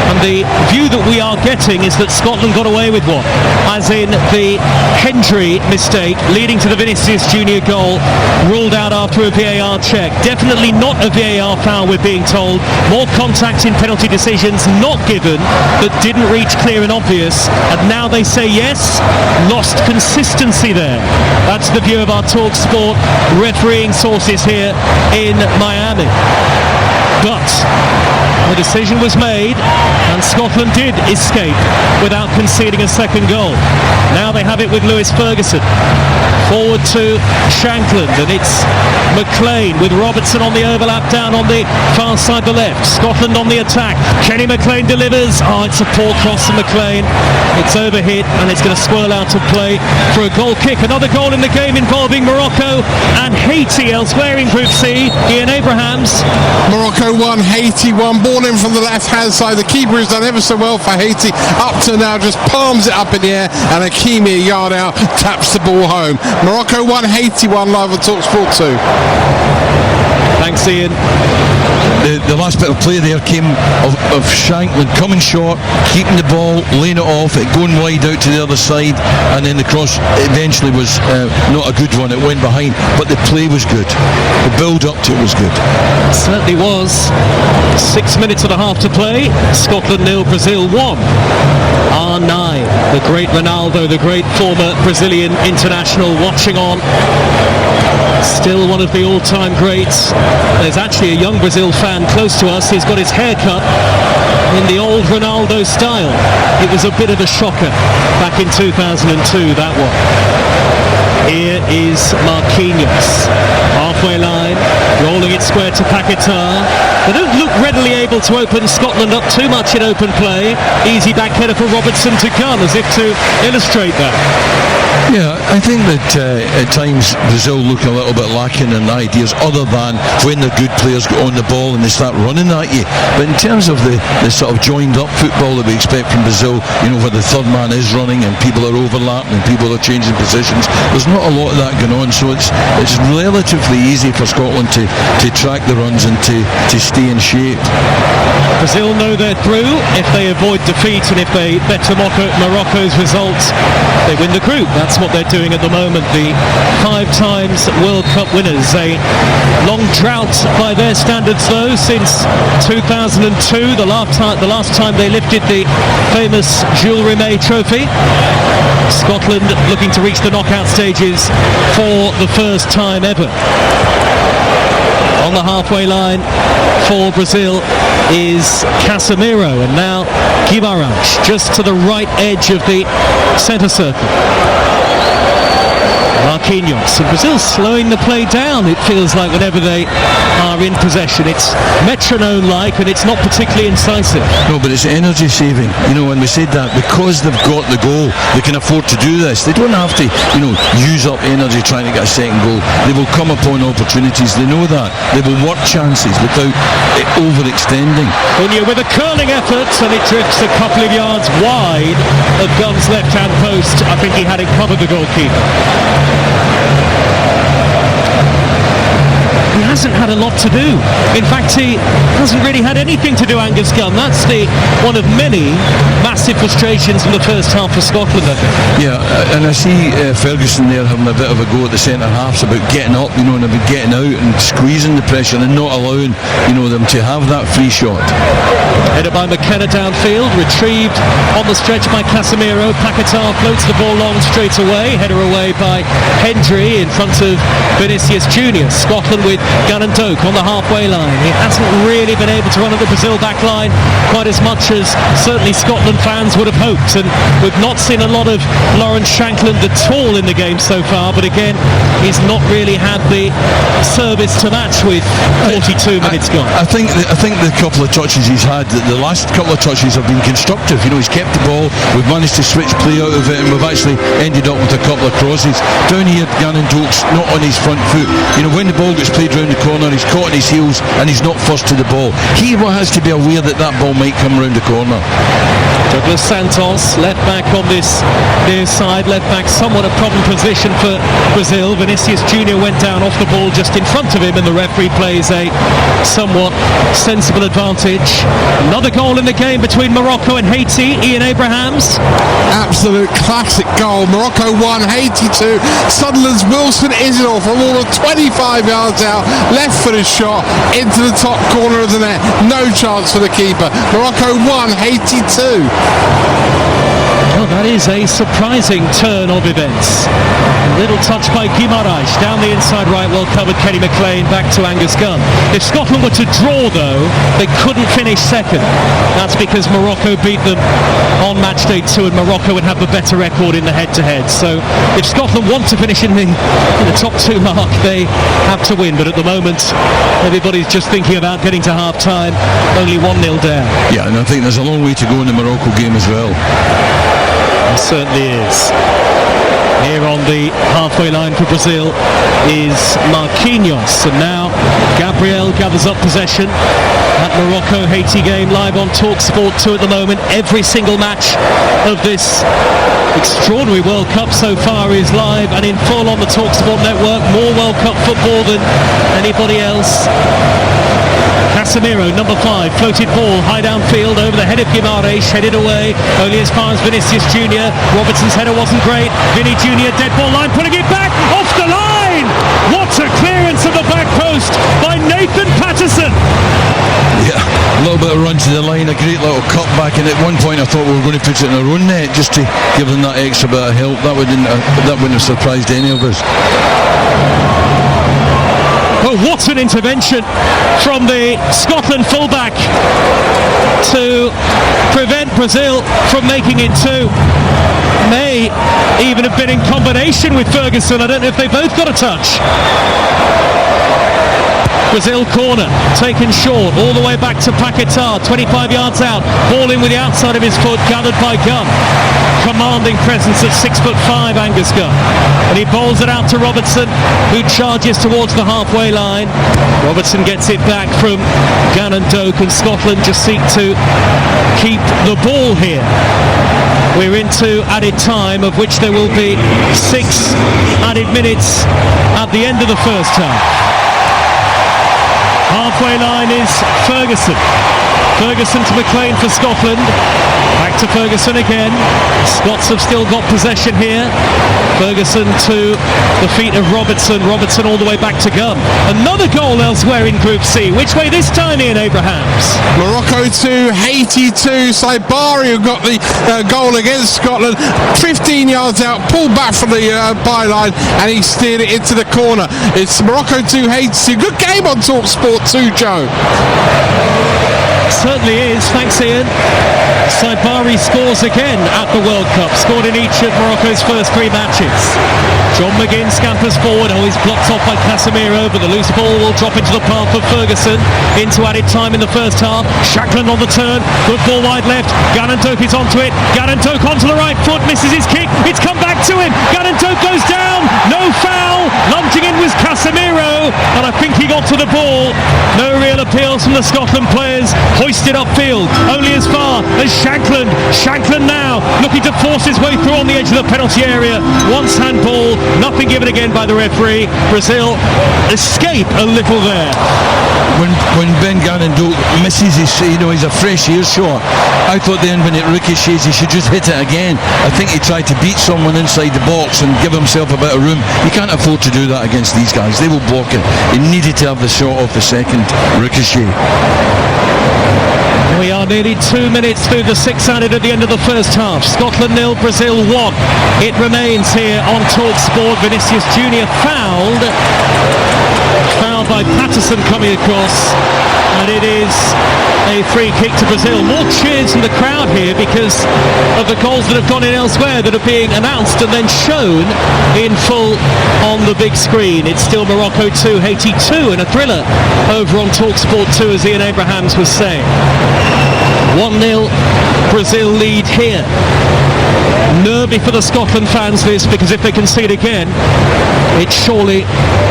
and the view that we are getting is that Scotland got away with one, as in the Hendry mistake leading to the Vinicius Jr. goal ruled out after a VAR check. Definitely not a VAR foul, we're being told. More contact in penalty decisions not given that didn't reach clear and obvious, and now they say yes, lost consistency there. That's the view of our TalkSport refereeing sources here in Miami. But the decision was made, and Scotland did escape without conceding a second goal. Now they have it with Lewis Ferguson. Forward to Shankland, and it's McLean with Robertson on the overlap down on the far side the left. Scotland on the attack. Kenny McLean delivers. Oh, it's a poor cross from McLean. It's overhit, and it's going to swirl out of play for a goal kick. Another goal in the game involving Morocco and Haiti elsewhere in Group C. Ian Abrahams. Morocco 1, Haiti 1. Ball in from the left-hand side. The keeper has done ever so well for Haiti. Up to now, just palms it up in the air, and Hakimi, a yard out, taps the ball home. Morocco 1, Haiti 1, live on TalkSport 2. Thanks, Ian. The last bit of play there came of Shankland coming short, keeping the ball, laying it off, it going wide out to the other side, and then the cross eventually was not a good one. It went behind, but the play was good. The build up to it was good. It certainly was. 6 minutes and a half to play. Scotland 0, Brazil 1. R9, the great Ronaldo, the great former Brazilian international, watching on. Still one of the all-time greats. There's actually a young Brazil fan close to us. He's got his hair cut in the old Ronaldo style. It was a bit of a shocker back in 2002, that one. Here is Marquinhos. Halfway line, rolling it square to Paquetá. They don't look readily able to open Scotland up too much in open play. Easy back header for Robertson to Gunn, as if to illustrate that. Yeah, I think that at times Brazil look a little bit lacking in ideas other than when the good players get on the ball and they start running at you. But in terms of the sort of joined up football that we expect from Brazil, where the third man is running and people are overlapping and people are changing positions, there's not a lot of that going on. So it's relatively easy for Scotland to track the runs and to stay in shape. Brazil know they're through if they avoid defeat, and if they better Morocco's results, they win the group. That's what they're doing at the moment. The 5 times World Cup winners. A long drought by their standards though, since 2002, the last time they lifted the famous Jules Rimet trophy. Scotland looking to reach the knockout stages for the first time ever. On the halfway line for Brazil is Casemiro, and now Guimarães just to the right edge of the centre circle. Marquinhos, and Brazil slowing the play down, it feels like, whenever they are in possession. It's metronome-like and it's not particularly incisive. No, but it's energy saving. When we said that, because they've got the goal, they can afford to do this. They don't have to, use up energy trying to get a second goal. They will come upon opportunities. They know that. They will work chances without overextending. Cunha with a curling effort, and it drifts a couple of yards wide of Gunn's left-hand post. I think he had it covered, the goalkeeper. He hasn't had a lot to do. In fact, he hasn't really had anything to do, Angus Gunn. That's one of many massive frustrations in the first half for Scotland, I think. Yeah, and I see Ferguson there having a bit of a go at the centre halves about getting up, and about getting out and squeezing the pressure and not allowing, them to have that free shot. Headed by McKenna downfield, retrieved on the stretch by Casemiro. Paquetá floats the ball long straight away. Header away by Hendry in front of Vinicius Junior. Scotland with Gunn and Doak on the halfway line. He hasn't really been able to run at the Brazil back line quite as much as certainly Scotland fans would have hoped, and we've not seen a lot of Lawrence Shankland at all in the game so far, but again, he's not really had the service to match with 42 minutes gone. I think the couple of touches he's had, the last couple of touches have been constructive. He's kept the ball, we've managed to switch play out of it, and we've actually ended up with a couple of crosses. Down here, Gannon Doak's not on his front foot. When the ball gets played round the corner, he's caught on his heels and he's not first to the ball. He has to be aware that ball might come round the corner. Douglas Santos, left back on this near side, left back somewhat a problem position for Brazil. Vinicius Junior went down off the ball just in front of him, and the referee plays a somewhat sensible advantage. Another goal in the game between Morocco and Haiti. Ian Abrahams. Absolute classic goal. Morocco 1, Haiti 2. Sunderland's Wilson Isidore from all of 25 yards out, left-footed shot into the top corner of the net. No chance for the keeper. Morocco 1, Haiti 2. Well, that is a surprising turn of events. A little touch by Guimarães down the inside right, well covered Kenny McLean, back to Angus Gunn. If Scotland were to draw though, they couldn't finish second. That's because Morocco beat them on match day 2, and Morocco would have a better record in the head-to-head. So if Scotland want to finish in the top 2 mark, they have to win. But at the moment, everybody's just thinking about getting to half-time, only 1-0 down. Yeah, and I think there's a long way to go in the Morocco game as well. It certainly is. Here on the halfway line for Brazil is Marquinhos, and now Gabriel gathers up possession. That Morocco-Haiti game live on TalkSport 2 at the moment. Every single match of this extraordinary World Cup so far is live and in full on the TalkSport network. More World Cup football than anybody else. Casemiro, number 5, floated ball high downfield over the head of Guimarães, headed away only as far as Vinicius Junior. Robertson's header wasn't great. Vinny Junior, dead ball line, putting it back off the line. What a clearance of the back post by Nathan Patterson. Yeah, a little bit of run to the line, a great little cut back, and at one point I thought we were going to put it in our own net just to give them that extra bit of help. That wouldn't have surprised any of us. Oh, what an intervention from the Scotland fullback to prevent Brazil from making it 2. May even have been in combination with Ferguson. I don't know if they both got a touch. Brazil corner, taken short, all the way back to Paquetá, 25 yards out, ball in with the outside of his foot, gathered by Gunn. commanding presence at 6'5", Angus Gunn. And he bowls it out to Robertson, who charges towards the halfway line. Robertson gets it back from Gannon Doak, and Scotland just seek to keep the ball here. We're into added time, of which there will be 6 added minutes at the end of the first half. Halfway line is Ferguson. Ferguson to McLean for Scotland. Back to Ferguson again. Scots have still got possession here. Ferguson to the feet of Robertson. Robertson all the way back to Gunn. Another goal elsewhere in Group C. Which way this time, Ian Abrahams? Morocco 2, Haiti 2. Saibari, who got the goal against Scotland, 15 yards out, pulled back from the byline, and he steered it into the corner. It's Morocco 2, Haiti 2. Good game on TalkSport 2, Joe. Certainly is, thanks Ian. Saibari scores again at the World Cup, scored in each of Morocco's first 3 matches. John McGinn scampers forward, he's blocked off by Casemiro, but the loose ball will drop into the path of Ferguson. Into added time in the first half. Shackland on the turn, good ball wide left. Gannon Doak is onto it. Gannon Doak onto the right foot, misses his kick. It's come back to him. Gannon Doak goes down. No foul. Lunging in was Casemiro, and I think he got to the ball. No real appeals from the Scotland players. Hoisted upfield, only as far as Shankland. Shankland now looking to force his way through on the edge of the penalty area. Once handball, nothing given again by the referee. Brazil escape a little there. When Ben Gannon Doak misses his, he's a fresh ear shot. I thought then when it ricochets, he should just hit it again. I think he tried to beat someone inside the box and give himself a bit of room. You can't afford to do that against these guys. They will block it. He needed to have the shot off the second ricochet. We are nearly 2 minutes through the 6 added at the end of the first half. Scotland 0, Brazil 1. It remains here on TalkSport. Vinicius Junior fouled by Patterson coming across, and it is a free kick to Brazil. More cheers from the crowd here because of the goals that have gone in elsewhere that are being announced and then shown in full on the big screen. It's still Morocco 2, Haiti 2, and a thriller over on TalkSport 2, as Ian Abrahams was saying. 1-0 Brazil lead here. Nervy for the Scotland fans this, because if they concede again, it's surely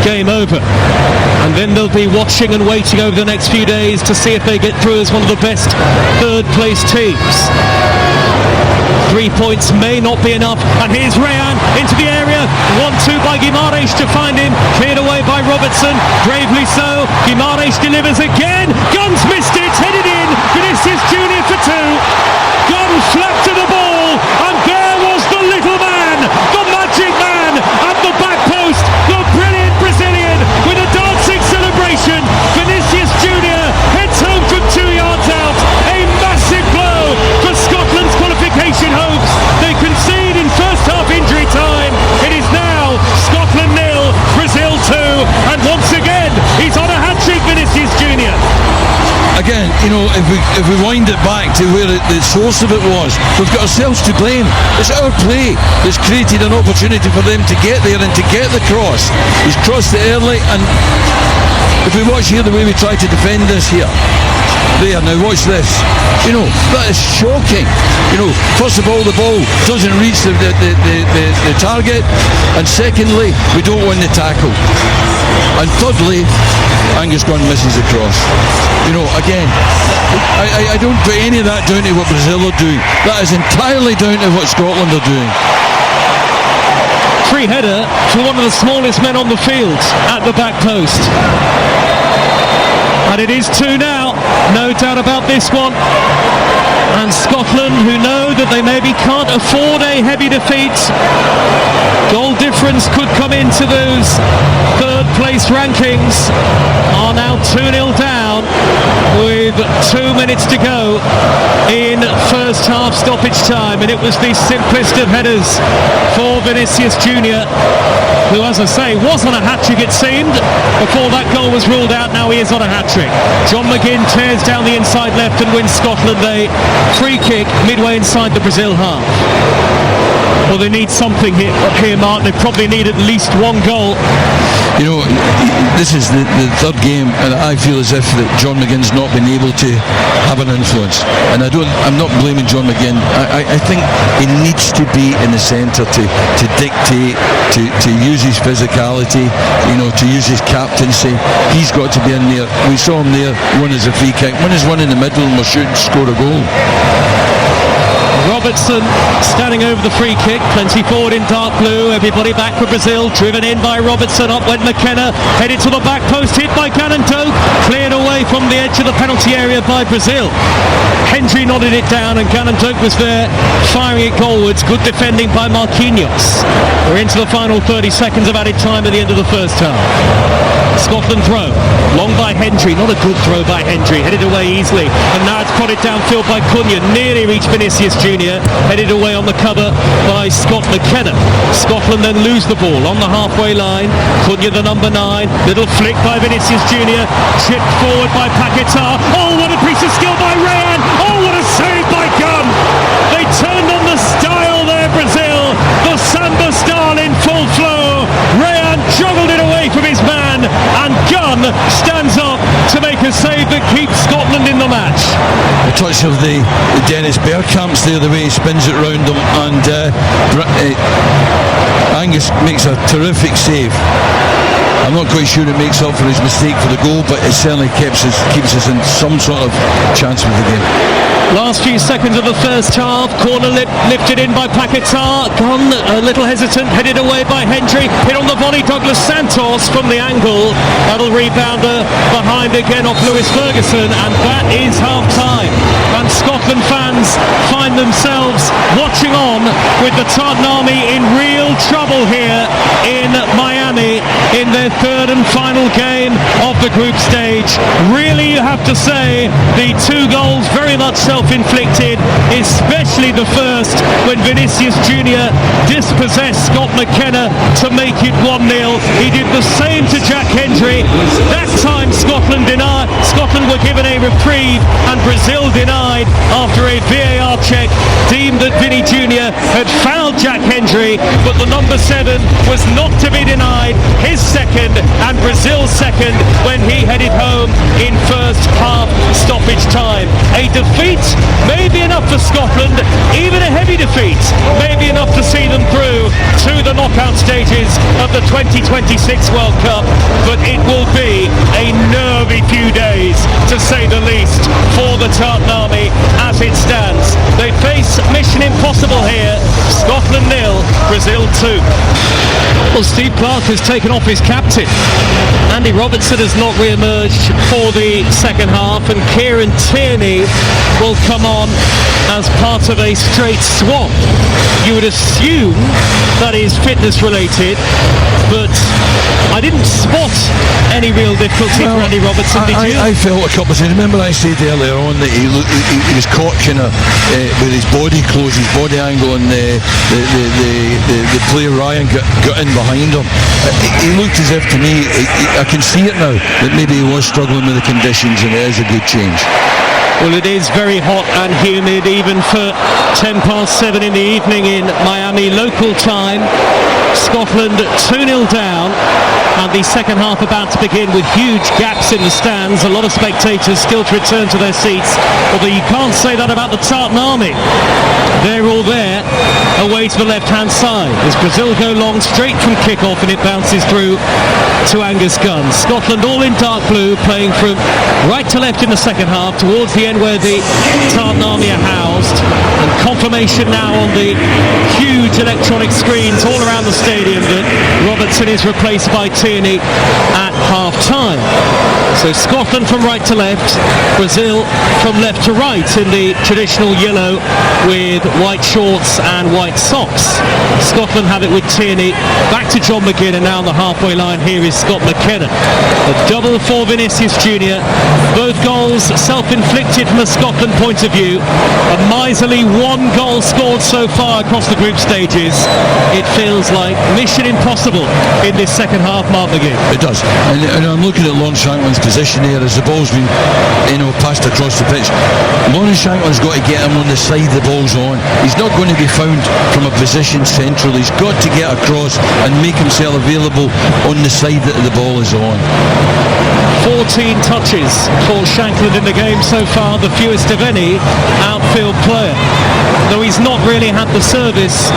game over. And then they'll be watching and waiting over the next few days to see if they get through as one of the best third place teams. 3 points may not be enough, and here's Rayan into the area. 1-2 by Guimarães to find him, cleared away by Robertson, bravely so. Guimarães delivers again. Gunn's missed it, headed in. Vinicius Junior for 2. Gunn flapped to the ball, and there was the little man, the magic man at the back post, the brilliant Brazilian with a dancing celebration. Vinicius Junior heads home from 2 yards out. A massive blow for Scotland's qualification hopes. They concede in first half injury time. It is now Scotland 0, Brazil 2, and once again he's on a hat-trick, Vinicius Junior. Again, if we wind it back to where the source of it was, we've got ourselves to blame. It's our play that's created an opportunity for them to get there and to get the cross. He's crossed it early, and if we watch here the way we try to defend this here, there, now watch this. That is shocking. First of all, the ball doesn't reach the target, and secondly, we don't win the tackle. And thirdly, Angus Gunn misses the cross. Again, I don't put any of that down to what Brazil are doing. That is entirely down to what Scotland are doing. Free header for one of the smallest men on the field at the back post. And it is 2 now, no doubt about this one. And Scotland, who know that they maybe can't afford a heavy defeat, goal difference could come into those third place rankings, are now 2-0 down with 2 minutes to go in first half stoppage time. And it was the simplest of headers for Vinicius Junior, who, as I say, was on a hat-trick it seemed before that goal was ruled out. Now he is on a hat-trick. John McGinn tears down the inside left and wins Scotland a free kick midway inside the Brazil half. Well, they need something here, Martin. They probably need at least one goal this is the third game, and I feel as if that John McGinn's not been able to have an influence. And I'm not blaming John McGinn. I think he needs to be in the centre to dictate, to use his physicality, to use his captaincy. He's got to be in there. We saw him there, one as a free kick, one is one in the middle, and we're shooting to score a goal. Robertson standing over the free kick, plenty forward in dark blue, everybody back for Brazil, driven in by Robertson, up went McKenna, headed to the back post, hit by Gannon Doak, cleared away from the edge of the penalty area by Brazil. Hendry nodded it down and Gannon Doak was there firing it goalwards, good defending by Marquinhos. We're into the final 30 seconds of added time at the end of the first half. Scotland throw, long by Hendry, not a good throw by Hendry, headed away easily, and now it's prodded downfield by Cunha, nearly reached Vinicius Junior, headed away on the cover by Scott McKenna. Scotland then lose the ball on the halfway line, Cunha the number 9, little flick by Vinicius Junior, chipped forward by Paquetá, oh what a piece of skill by Rayan, oh what a save by Gunn, they turned on the style there Brazil, the Samba style in full flow, Rayan juggled it away from his man, and Gunn stands up to make a save that keeps Scotland in the match. A touch of the Dennis Bergkamp's there, the way he spins it round him, and Angus makes a terrific save. I'm not quite sure it makes up for his mistake for the goal, but it certainly keeps us in some sort of chance with the game. Last few seconds of the first half, corner lifted in by Paquetá, Gunn a little hesitant, headed away by Hendry, hit on the volley, Douglas Santos from the angle, that'll rebound behind again off Lewis Ferguson, and that is half time, and Scotland fans find themselves watching on with the Tartan Army in real trouble here in Miami in their third and final game of the group stage. Really, you have to say the 2 goals very much self-inflicted, especially the first when Vinicius Junior dispossessed Scott McKenna to make it 1-0. He did the same to Jack Hendry. That time Scotland were given a reprieve, and Brazil denied after a VAR check deemed that Vinny Junior had fouled Jack Hendry, but the number 7 was not to be denied, his second and Brazil's second when he headed home in first half stoppage time. A defeat may be enough for Scotland, even a heavy defeat may be enough to see them through to the knockout stages of the 2026 World Cup, but it will be a nervy few days, to say the least, for the Tartan Army as it stands. They face mission impossible here. Scotland 0, Brazil 2. Well, Steve Clarke has taken off his captain. Andy Robertson has not re-emerged for the second half, and Kieran Tierney will come on as part of a straight swap. You would assume that is fitness related, but I didn't spot any real difficulty for Andy Robertson, did you? I felt a couple of things. Remember I said earlier on that he was caught kind of with his body close, his body angle, and the player Ryan got in behind him. He looked as if, to me, I can see it now, that maybe he was struggling with the conditions, and it is a good change. Well, it is very hot and humid, even for 7:10 in the evening in Miami local time. Scotland 2-0 down, and the second half about to begin with huge gaps in the stands. A lot of spectators still to return to their seats, although you can't say that about the Tartan Army. They're all there, away to the left-hand side, as Brazil go long straight from kick-off, and it bounces through to Angus Gunn. Scotland all in dark blue, playing from right to left in the second half, towards the end where the Tartan Army are housed, and confirmation now on the huge electronic screens all around the stadium that Robertson is replaced by Tierney at half-time. So Scotland from right to left, Brazil from left to right in the traditional yellow with white shorts and white socks. Scotland have it with Tierney, back to John McGinn, and now on the halfway line here is Scott McKenna. A double for Vinicius Junior, both goals self-inflicted from a Scotland point of view. A miserly 1 goal scored so far across the group stage. stages, it feels like mission impossible in this second half, Mark McGee. It does, and I'm looking at Lawrence Shankland's position here as the ball's been, passed across the pitch. Lawrence Shankland's got to get him on the side the ball's on. He's not going to be found from a position central. He's got to get across and make himself available on the side that the ball is on. 14 touches for Shankland in the game so far, the fewest of any outfield player. Though he's not really had the service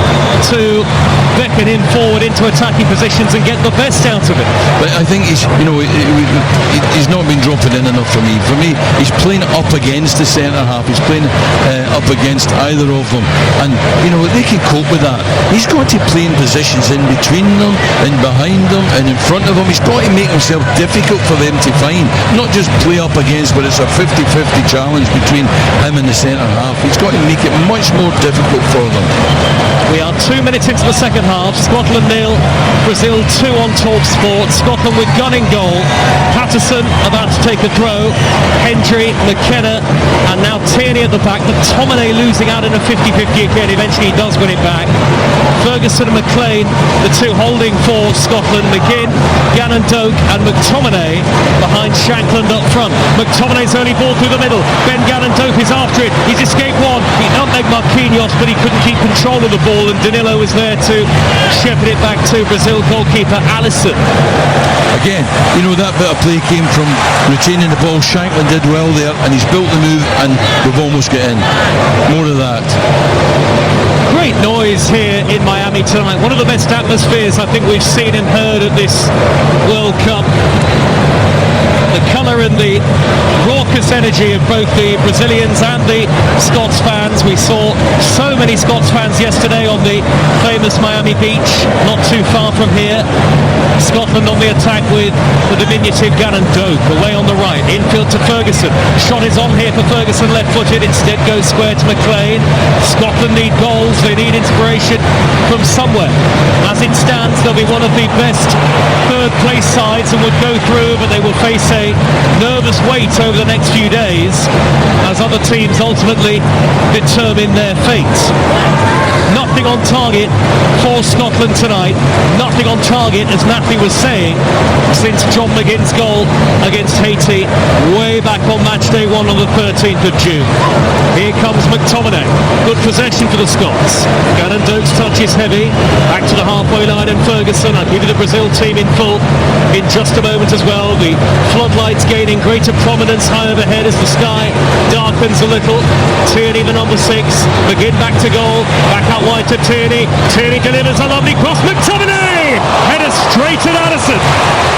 to beckon him forward into attacking positions and get the best out of it. But I think he's not been dropping in enough for me. For me, he's playing up against the centre half. He's playing up against either of them, and they can cope with that. He's got to play in positions in between them, and behind them, and in front of them. He's got to make himself difficult for them to find, not just play up against, but it's a 50-50 challenge between him and the centre half. He's got to make it much more difficult for them. We are 2 minutes into the second half. Scotland 0, Brazil 2 on TalkSport. Scotland with gun in goal. Patterson about to take a throw. Hendry, McKenna, and now Tierney at the back. McTominay losing out in a 50-50 again. Eventually he does win it back. Ferguson and McLean, the two holding for Scotland. McGinn, Gannon Doak and McTominay behind Shankland up front. McTominay's only ball through the middle. Ben Gannon Doak is after it. He's escaped one. He nutmegged Marquinhos, but he couldn't keep control of the ball, and Danilo was there to shepherd it back to Brazil goalkeeper Alisson. Again, that bit of play came from retaining the ball. Shankland did well there, and he's built the move, and we've almost got in. More of that. Great noise here in Miami tonight. One of the best atmospheres I think we've seen and heard at this World Cup. The colour and the raucous energy of both the Brazilians and the Scots fans. We saw so many Scots fans yesterday on the famous Miami beach, not too far from here. Scotland on the attack with the diminutive Gannon Doak away on the right, infield to Ferguson. Shot is on here for Ferguson, left-footed, instead goes square to McLean. Scotland need goals, they need inspiration from somewhere. As it stands, they'll be one of the best third-place sides and would go through, but they will face a nervous wait over the next few days as other teams ultimately determine their fate. Nothing on target for Scotland tonight. Nothing on target, as Natalie was saying, since John McGinn's goal against Haiti way back on match day 1 on the 13th of June. Here comes McTominay. Good possession for the Scots. Gannon Doak's touch is heavy. Back to the halfway line and Ferguson. I'll give you the Brazil team in full in just a moment as well. The floodlights gaining greater prominence high overhead as the sky darkens a little. Tierney, the number 6. McGinn back to goal. Back out wide to Tierney. Tierney delivers a lovely cross. McTominay! Header straight at Alisson.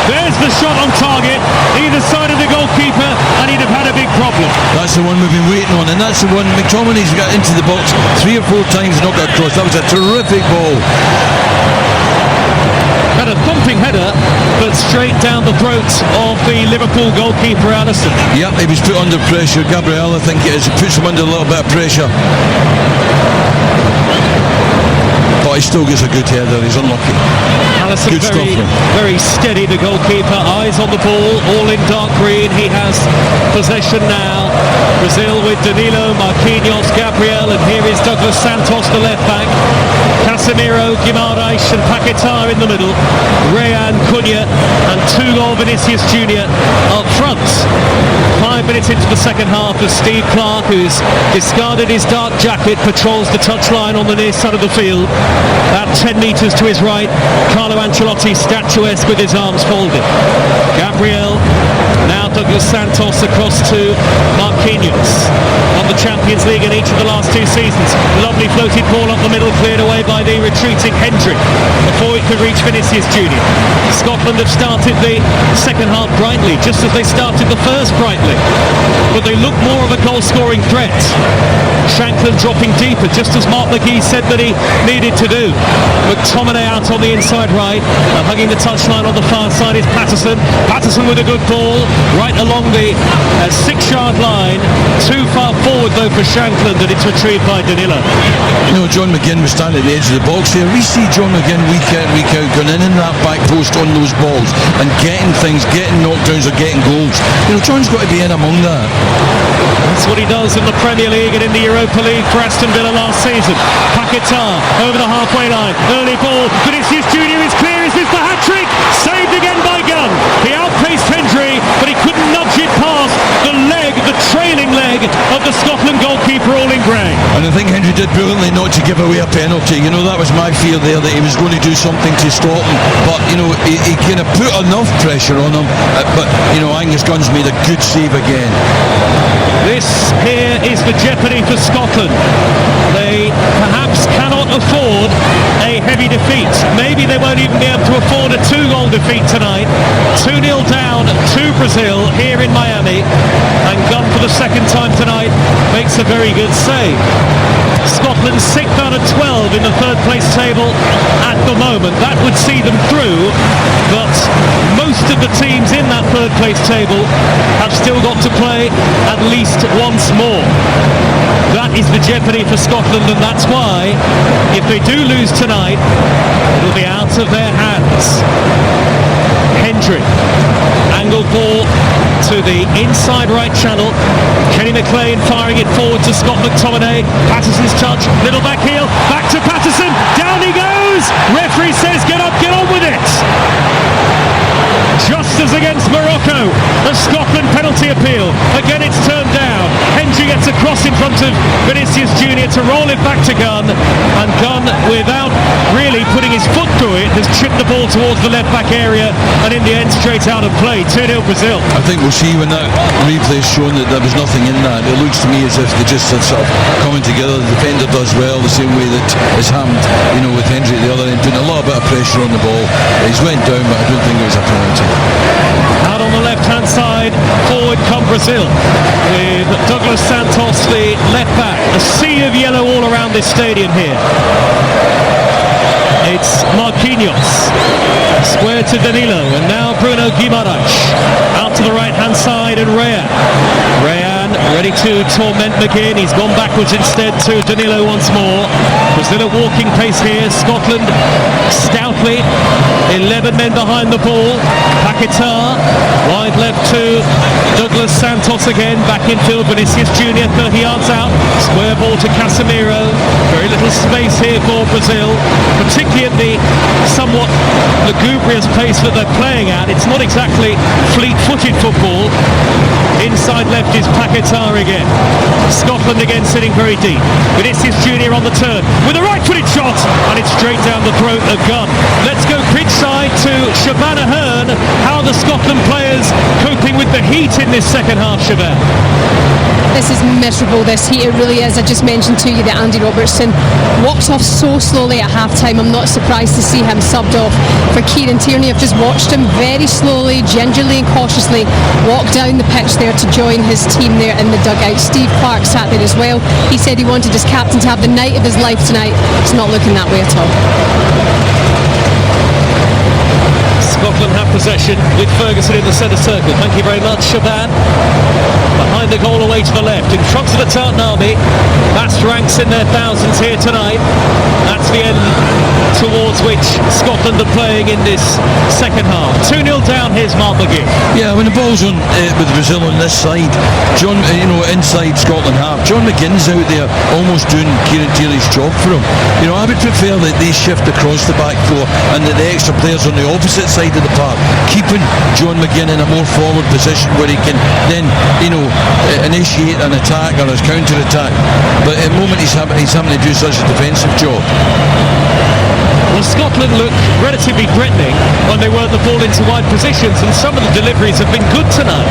There's the shot on target. Either side of the goalkeeper, and he'd have had a big problem. That's the one we've been waiting on, and that's the one McTominay's got into the box 3 or 4 times and not got across. That was a terrific ball. Had a thumping header, but straight down the throat of the Liverpool goalkeeper Alisson. Yep, he was put under pressure. Gabriel, I think it is. It puts him under a little bit of pressure. But he still gets a good header. He's unlucky. Alisson very steady, the goalkeeper. Eyes on the ball, all in dark green. He has possession now. Brazil with Danilo, Marquinhos, Gabriel, and here is Douglas Santos, the left back. Casemiro, Guimaraes and Paquetá in the middle. Rayan, Cunha and Tugal Vinicius Jr. up front. 5 minutes into the second half as Steve Clarke, who's discarded his dark jacket, patrols the touchline on the near side of the field. About 10 metres to his right, Carlo Ancelotti statuesque with his arms folded. Gabriel, now Douglas Santos across to Marquinhos. Won the Champions League in each of the last 2 seasons. Lovely floated ball up the middle, cleared away by the retreating Hendry before it could reach Vinicius Jr. Scotland have started the second half brightly, just as they started the first brightly, but they look more of a goal-scoring threat. Shankland dropping deeper, just as Mark McGee said that he needed to do. McTominay out on the inside right, and hugging the touchline on the far side is Patterson. Patterson with a good ball right along the 6-yard line. Too far forward though for Shankland, and it's retrieved by Danilo. John McGinn was standing at the edge of into the box here. We see John McGinn week out going in that back post on those balls and getting things, getting knockdowns or getting goals. You know, John's got to be in among that. That's what he does in the Premier League and in the Europa League for Aston Villa last season. Paquetá over the halfway line. Early ball. Vinicius Junior is clear. Is this the hat-trick? Saved again by Gunn. He outpaced Hendry, but he couldn't nudge it past the trailing leg of the Scotland goalkeeper, all in grey. And I think Hendry did brilliantly not to give away a penalty. You know, that was my fear there, that he was going to do something to stop him. But, you know, he kind of put enough pressure on him. But, you know, Angus Gunn's made a good save again. This here is the jeopardy for Scotland. They perhaps cannot afford a heavy defeat. Maybe they won't even be able to afford a 2-goal defeat tonight. 2-0 down to Brazil here in Miami. And Gunn for the second time tonight makes a very good save. Scotland 6th out of 12 in the third place table at the moment. That would see them through, but most of the teams in that third place table have still got to play at least once more. That is the jeopardy for Scotland, and that's why if they do lose tonight, it'll be out of their hands. Hendry, angled ball to the inside right channel. Kenny McLean firing it forward to Scott McTominay. Patterson's touch, little back heel, back to Patterson, down he goes! Referee says get up, get on with it! Just as against Morocco, the Scotland penalty appeal. Again it's turned down. Hendry gets a cross in front of Vinicius Junior to roll it back to Gunn, and Gunn, without really putting his foot through it, has chipped the ball towards the left back area, and in the end straight out of play. 2-0 Brazil. I think we'll see when that replay is shown that there was nothing in that. It looks to me as if they just are sort of coming together. The defender does well the same way that has happened, you know, with Hendry at the other end, putting a little bit of pressure on the ball. He's went down, but I don't think it was a penalty. Out on the left-hand side, forward come Brazil, with Douglas Santos, the left back. A sea of yellow all around this stadium here. It's Marquinhos, square to Danilo, and now Bruno Guimaraes. Out to the right-hand side, and Rayan ready to torment McGinn. He's gone backwards instead to Danilo once more. Brazil at walking pace here. Scotland stoutly 11 men behind the ball. Paquetá wide left to Douglas Santos again. Back in field, Vinicius Junior 30 yards out. Square ball to Casemiro. Very little space here for Brazil, particularly at the somewhat lugubrious pace that they're playing at. It's not exactly fleet-footed football. Inside left is Paquetá again. Scotland again sitting very deep. Vinicius Junior on the turn with a right-footed shot, and it's straight down the throat of Gunn. Let's go pitch side to Siobhan Ahern. How are the Scotland players coping with the heat in this second half, Siobhan? This is miserable, this heat, it really is. I just mentioned to you that Andy Robertson walked off so slowly at half-time. I'm not surprised to see him subbed off for Kieran Tierney. I've just watched him very slowly, gingerly and cautiously walk down the pitch there to join his team there in the dugout. Steve Clarke sat there as well. He said he wanted his captain to have the night of his life tonight. It's not looking that way at all. Scotland have possession with Ferguson in the centre circle. Thank you very much, Siobhan. Behind the goal away to the left, in front of the Tartan Army. Vast ranks in their thousands here tonight. That's the end towards which Scotland are playing in this second half. 2-0 down, here's Mark McGinn. Yeah, when the ball's on with Brazil on this side, John, inside Scotland half, John McGinn's out there almost doing Kieran Tierney's job for him. I would prefer that they shift across the back four and that the extra players on the opposite side of the park, keeping John McGinn in a more forward position where he can then, initiate an attack or a counter-attack. But at the moment he's having to do such a defensive job. Well, Scotland look relatively threatening when they work the ball into wide positions, and some of the deliveries have been good tonight.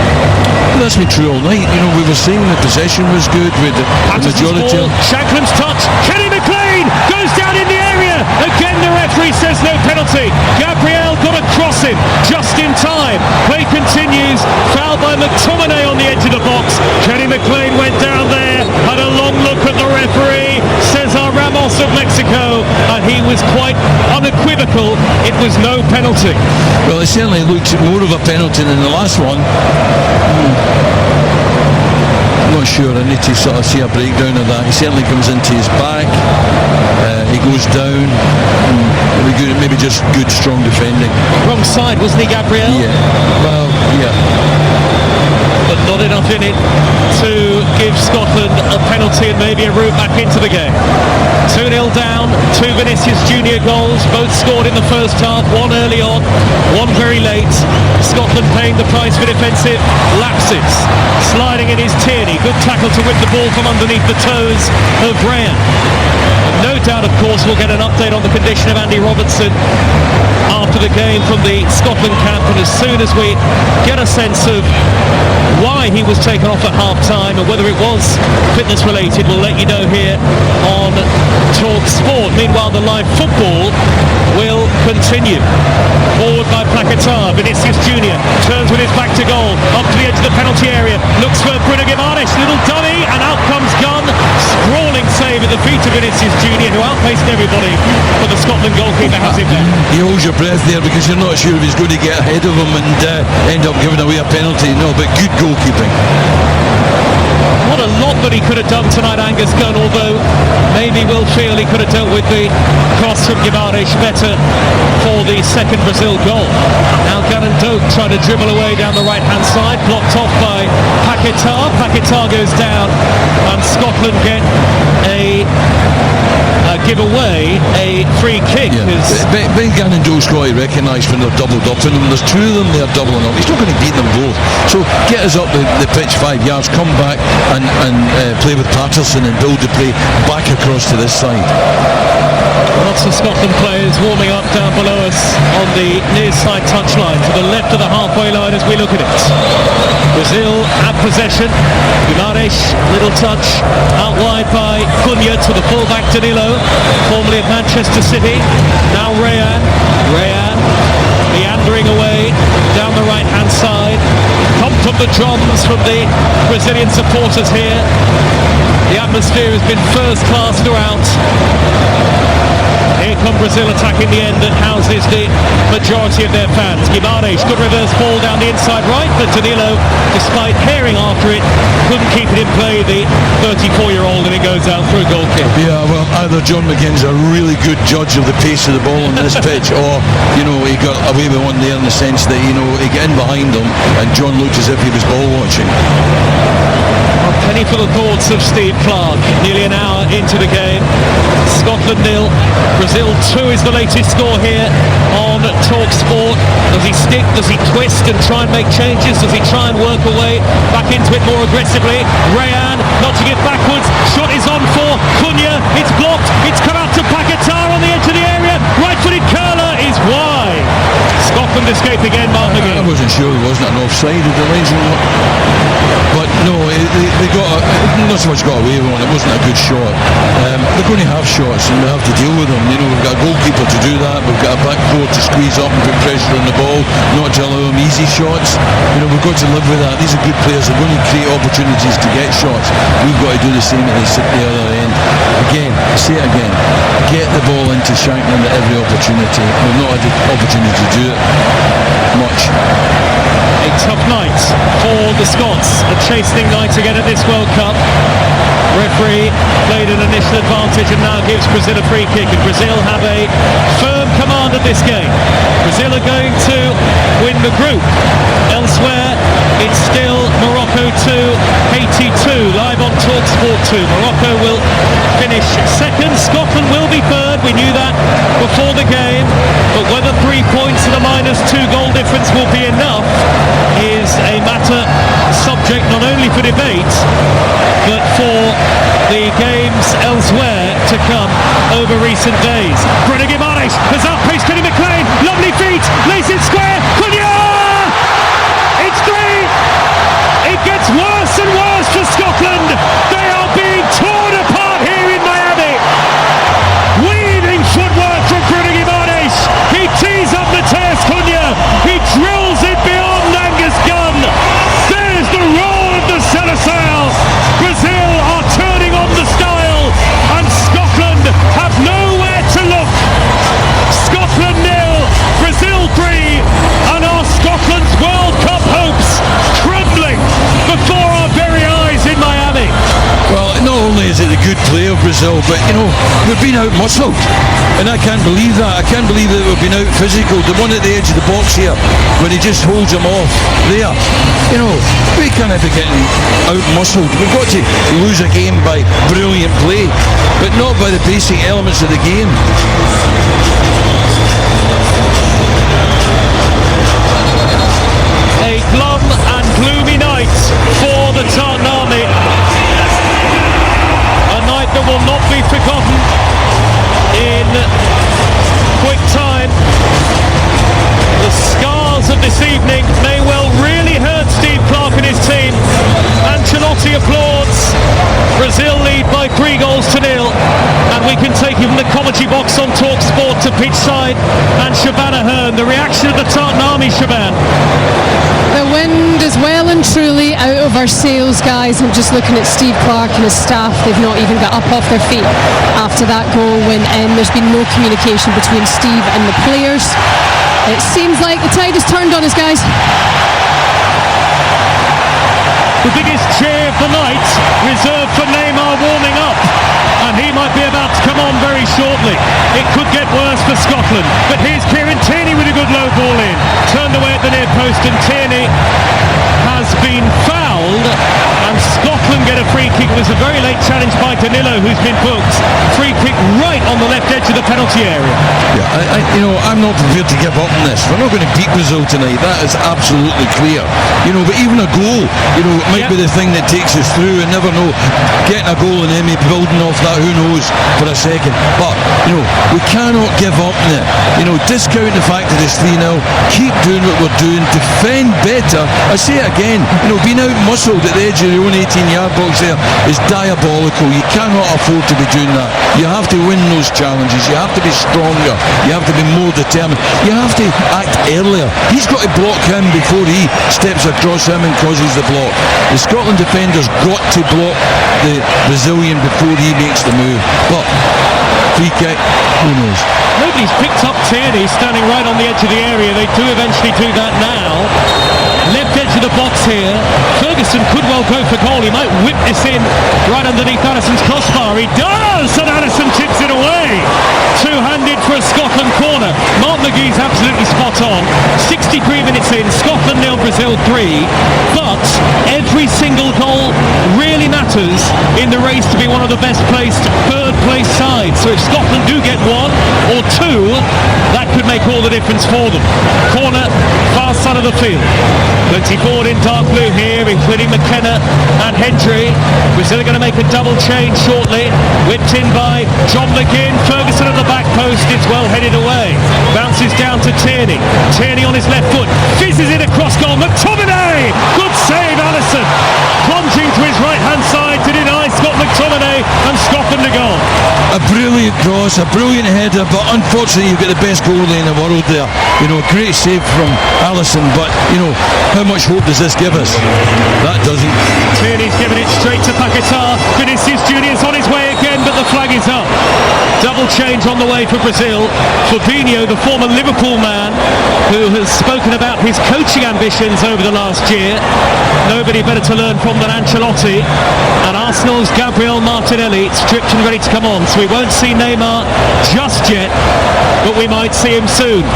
Well, that's been true all night. We were saying the possession was good with the majority. Ball, Shankland's touch, Kenny McLean goes down in the area. Again, the referee says no penalty. Gabriel got across him just in time. Play continues. Foul by McTominay on the edge of the box. Kenny McLean went down there, had a long look at the referee, Cesar Ramos of Mexico, and he was quite unequivocal. It was no penalty. Well, it certainly looked more of a penalty than the last one. I'm not sure. I need to sort of see a breakdown of that. He certainly comes into his back. He goes down. Maybe just good, strong defending. Wrong side, wasn't he, Gabriel? Yeah. Well, yeah. But not enough in it to give Scotland a penalty and maybe a route back into the game. 2-0 down, 2 Vinicius Junior goals, both scored in the first half, one early on, one very late. Scotland paying the price for defensive lapses. Sliding in is Tierney, good tackle to whip the ball from underneath the toes of Rayan. No doubt, of course, we'll get an update on the condition of Andy Robertson after the game from the Scotland camp, and as soon as we get a sense of why he was taken off at half-time and whether it was fitness related, we'll let you know here on Talk Sport. Meanwhile, the live football will continue. Forward by Paquetá, Vinicius Junior turns with his back to goal, up to the edge of the penalty area, looks for Bruno Guimaraes, little dummy, and out comes Gunn. Sprawling save at the feet of Vinicius Junior, who outpaced everybody, but the Scotland goalkeeper has him there. You hold your breath there because you're not sure if he's going to get ahead of him and end up giving away a penalty. No, but good goalkeeping. What a lot that he could have done tonight, Angus Gunn, although maybe Will feel he could have dealt with the cross from Guimaraes better for the second Brazil goal. Now Gannon Doak trying to dribble away down the right-hand side, blocked off by Paquetá. Paquetá goes down and Scotland get a give away a free kick. Yeah. Ben Gannon Doak's got to recognise when they're doubled up on him. There's 2 of them they're doubling up. He's not going to beat them both. So get us up the pitch 5 yards, come back and play with Patterson and build the play back across to this side. Lots of Scotland players warming up down below us on the near side touchline to the left of the halfway line as we look at it. Brazil have possession. Guimaraes, little touch out wide by Cunha to the fullback Danilo, formerly of Manchester City. Now Rayan meandering away down the right hand side. Pumped up the drums from the Brazilian supporters here. The atmosphere has been first class throughout. Here come Brazil attacking the end that houses the majority of their fans. Guimaraes, good reverse ball down the inside right, but Danilo, despite herring after it, couldn't keep it in play, the 34-year-old, and it goes out for a goal kick. Yeah, well, either John McGinn's a really good judge of the pace of the ball on this pitch, or, he got away with one there in the sense that, he got in behind him, and John looked as if he was ball watching. Penny for the thoughts of Steve Clarke. Nearly an hour into the game. Scotland 0, Brazil 2 is the latest score here on Talk Sport. Does he stick? Does he twist and try and make changes? Does he try and work away back into it more aggressively? Rayan notching it backwards. Shot is on for Cunha. It's blocked. It's come out to Paquetá on the edge of the area. Right-footed curler is wide. Scotland escape again, Mark McGinn. I wasn't sure it wasn't an offside at the line. But no, they got not so much got away with one. It wasn't a good shot. They're going to have shots and we have to deal with them. We've got a goalkeeper to do that. We've got a back four to squeeze up and put pressure on the ball, not to allow them easy shots. We've got to live with that. These are good players. They're going to create opportunities to get shots. We've got to do the same at the other end. Again, say it again. Get the ball into Shankland at every opportunity. We've not had the opportunity to do it much. A tough night for the Scots, a chastening night again at this World Cup. Referee played an initial advantage and now gives Brazil a free kick, and Brazil have a firm command of this game. Brazil are going to win the group. Elsewhere, it's still Morocco 2, Haiti 2, live on TalkSport 2. Morocco will finish second, Scotland will be third, we knew that before the game, but whether 3 points and a -2 goal difference will be enough is a matter subject not only for debate, but for the games elsewhere to come over recent days. Bruno Guimaraes has outpaced Kenny McLean, lovely feet, lays it square, Cunha! It's 3! It gets worse and worse for Scotland. They are being torn apart here in Miami. Weaving footwork from Bruno Guimaraes. He tees up Matheus Cunha. He drills it beyond Angus Gunn. There's the roar of the Seleção. Brazil are turning on the style, and Scotland have nowhere to look Brazil, but we've been out muscled, and I can't believe that. I can't believe that we've been out physical. The one at the edge of the box here, when he just holds him off there, we can't be getting out muscled. We've got to lose a game by brilliant play, but not by the basic elements of the game. A glum and gloomy night for the Tartan Army. A night that will not be forgotten in quick time. The scars of this evening may well really hurt Steve Clarke and his team. Ancelotti applauds. Brazil lead by 3-0, and we can take you from the commentary box on Talk Sport to pitch side and Shabana Hearn. The reaction of the Tartan Army, Shaban. The wind is well and truly out of our sails, guys. I'm just looking at Steve Clarke and his staff. They've not even got up off their feet after that goal went in. There's been no communication between Steve and the players. It seems like the tide has turned on us, guys. The biggest cheer of the night reserved for Neymar warming up, and he might be about to come on very shortly. It could get worse for Scotland, but here's Kieran Tierney with a good low ball in, turned away at the near post, and Tierney has been fouled, and Scotland get a free kick. It was a very late challenge by Danilo, who's been booked. Free kick right on the left edge of the penalty area. Yeah, I'm not prepared to give up on this. We're not going to beat Brazil tonight. That is absolutely clear. But even a goal, might be the thing that takes us through, and never know. Getting a goal and then maybe building off that, who knows, for a second. But, we cannot give up now. Discount the fact that it's 3-0. Keep doing what we're doing. Defend better. I say it again, being out muscled at the edge of your own 18-yard box there is diabolical. You cannot afford to be doing that. You have to win those challenges. You have to be stronger. You have to be more determined. You have to act earlier. He's got to block him before he steps across him and causes the block. The Scotland defender's got to block the Brazilian before he makes the move. But free kick, who knows? Nobody's picked up Tierney standing right on the edge of the area. They do eventually do that now. Left edge of the box here. Ferguson could well go for goal. He might whip this in right underneath Alisson's crossbar. He does, and Alisson chips it away. Two-handed for a Scotland corner. Mark McGee's absolutely spot on. 63 minutes in, Scotland 0, Brazil 3. But every single goal really matters in the race to be one of the best placed third place sides. So if Scotland do get one or two, that could make all the difference for them. Corner, far side of the field. Plenty forward in dark blue here, including McKenna and Hendry. Brazil are going to make a double change shortly. Whipped in by John McGinn. Ferguson at the back post. It's well headed away. Bounces down to Tierney. Tierney on his left foot. Fizzes it across goal. McTominay! Good save, Alisson. Plunging to his right-hand side to deny Scott McTominay, and Scotland to goal. A brilliant cross, a brilliant header, but unfortunately you've got the best goalie in the world there. Great save from Alisson, but how much hope does this give us? That doesn't. Tierney's given it straight to Paquetá. Vinicius Junior's on his way again, but the flag is up. Double change on the way for Brazil. Fabinho, the former Liverpool man, who has spoken about his coaching ambitions over the last year. Nobody better to learn from than Ancelotti. And Arsenal's Gabriel Martinelli stripped and ready to come on. So we won't see Neymar just yet, but we might see him soon.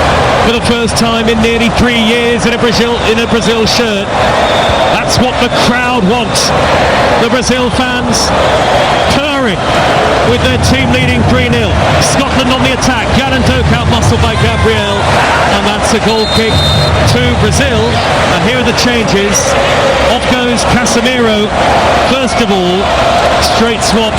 For the first time in nearly 3 years in a Brazil shirt. That's what the crowd wants. The Brazil fans purring with their team leading 3-0. Scotland on the attack. Gallon Doak out-muscled by Gabriel. And that's a goal kick to Brazil. And here are the changes. Off goes Casemiro. First of all, straight swap.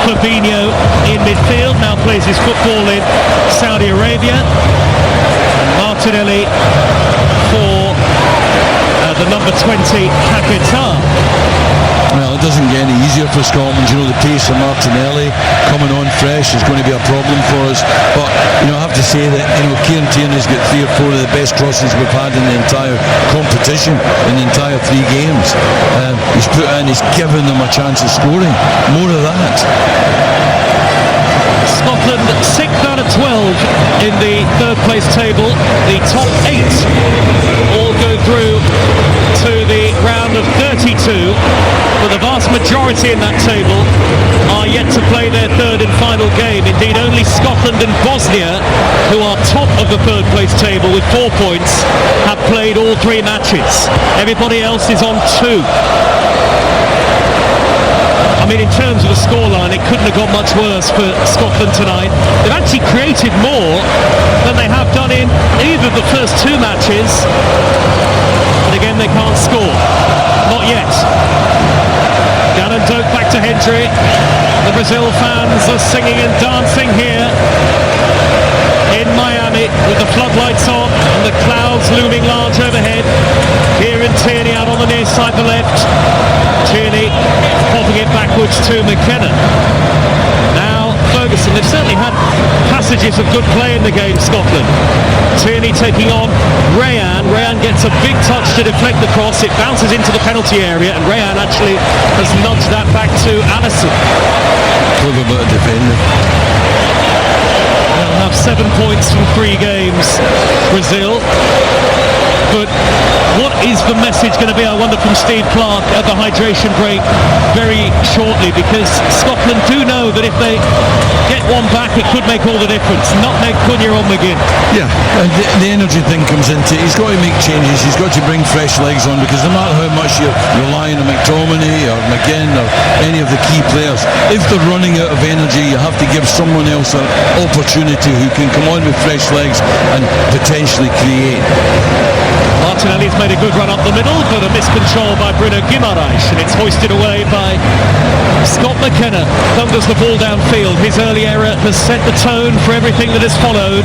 Fabinho in midfield. Now plays his football in Saudi Arabia. And Martinelli for the number 20, Paquetá. Well, it doesn't get any easier for Scotland. The pace of Martinelli coming on fresh is going to be a problem for us. But, I have to say that, Kieran Tierney's got 3 or 4 of the best crosses we've had in the entire competition, in the entire 3 games. He's put in, he's given them a chance of scoring. More of that. Scotland 6th out of 12 in the third place table. The top 8 all go through to the round of 32, but the vast majority authority in that table are yet to play their third and final game. Indeed, only Scotland and Bosnia, who are top of the third place table with 4 points, have played all 3 matches. Everybody else is on 2. I mean, in terms of the scoreline, it couldn't have got much worse for Scotland tonight. They've actually created more than they have done in either of the first 2 matches. But again, they can't score. Not yet. Gannon Doak back to Hendry. The Brazil fans are singing and dancing here in Miami with the floodlights on and the clouds looming large overhead. Kieran Tierney out on the near side, the left. Tierney popping it backwards to McKenna. Now Ferguson, they've certainly had passages of good play in the game, Scotland. Tierney taking on Rayan. Rayan gets a big touch to deflect the cross. It bounces into the penalty area and Rayan actually has nudged that back to Allison. Clever bit of defending. They'll have 7 points from 3 games, Brazil. But what is the message going to be, I wonder, from Steve Clarke at the hydration break very shortly? Because Scotland do know that if they get one back, it could make all the difference. Nutmeg Cunha on McGinn. Yeah, and the energy thing comes into it. He's got to make changes. He's got to bring fresh legs on, because no matter how much you're relying on McTominay or McGinn or any of the key players, if they're running out of energy, you have to give someone else an opportunity who can come on with fresh legs and potentially create. Martinelli's made a good run up the middle, but a miscontrol by Bruno Guimaraes, and it's hoisted away by Scott McKenna. Thunders the ball downfield. His early error has set the tone for everything that has followed.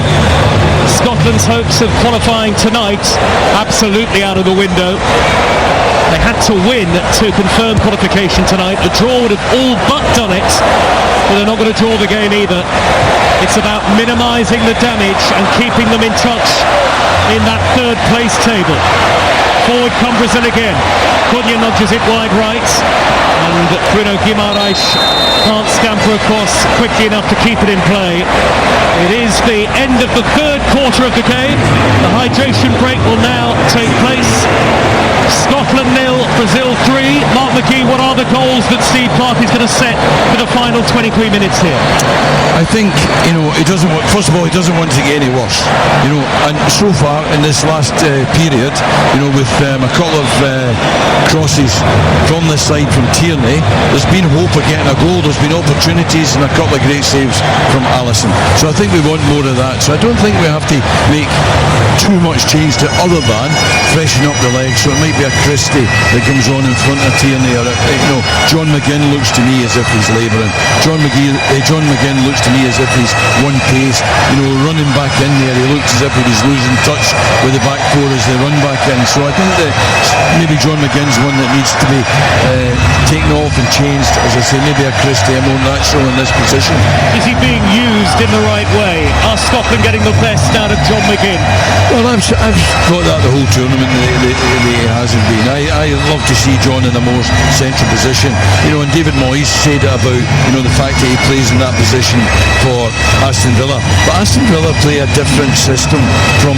Scotland's hopes of qualifying tonight absolutely out of the window. They had to win to confirm qualification tonight. The draw would have all but done it, but they're not going to draw the game either. It's about minimising the damage and keeping them in touch in that third place table. Forward come Brazil again. Cunha nudges it wide right, and Bruno Guimaraes can't scamper across quickly enough to keep it in play. It is the end of the third quarter of the game. The hydration break will now take place. Scotland 0, Brazil 3. Mark McGee, what are the goals that Steve Clarke is going to set for the final 23 minutes here? I think, he doesn't want, first of all, he doesn't want to get any worse. And so far in this last period, with a couple of crosses from this side from Tierney, there's been hope of getting a goal. There's been opportunities and a couple of great saves from Allison. So I think we want more of that. So I don't think we have to make too much change to other than freshen up the legs. So it might be a Christie that comes on in front of Tierney, or John McGinn looks to me as if he's labouring. John McGinn looks to me as if he's one pace, running back in there. He looks as if he was losing touch with the back four as they run back in. So I think that maybe John McGinn's one that needs to be taken off and changed. As I say, maybe a Christie, a more natural in this position. Is he being used in the right way? Are Scotland getting the best out of John McGinn? Well, I've thought that the whole tournament they hasn't been. I love to see John in a more central position. And David Moyes said about the fact that he plays in that position for Aston Villa. But Aston Villa play a different system from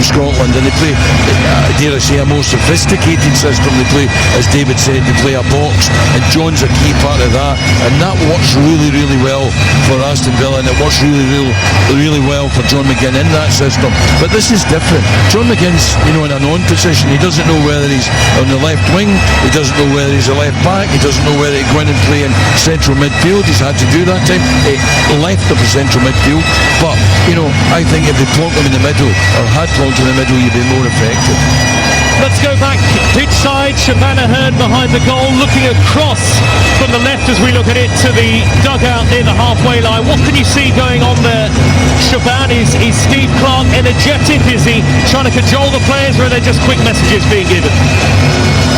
Scotland, and they play, dare I say, a more sophisticated system. They play, as David said, they play a box, and John's a key part of that, and that works really, really well for Aston Villa, and it works really, really, really well for John McGinn in that system. But this is different. John McGinn's, in a non-position. He doesn't know whether he's on the left wing. He doesn't know whether he's a left back. He doesn't know whether to go in and play in central midfield. He's had to do that time. He left of the central midfield. But, I think if they plonk him in the middle, or had plonked him in the middle, he'd be more effective. Let's go back pitch side. Shabana Hearn behind the goal, looking across from the left as we look at it to the dugout near the halfway line. What can you see going on there? Shaban, is Steve Clarke energetic? Is he trying to cajole the players, or are there just quick messages being given?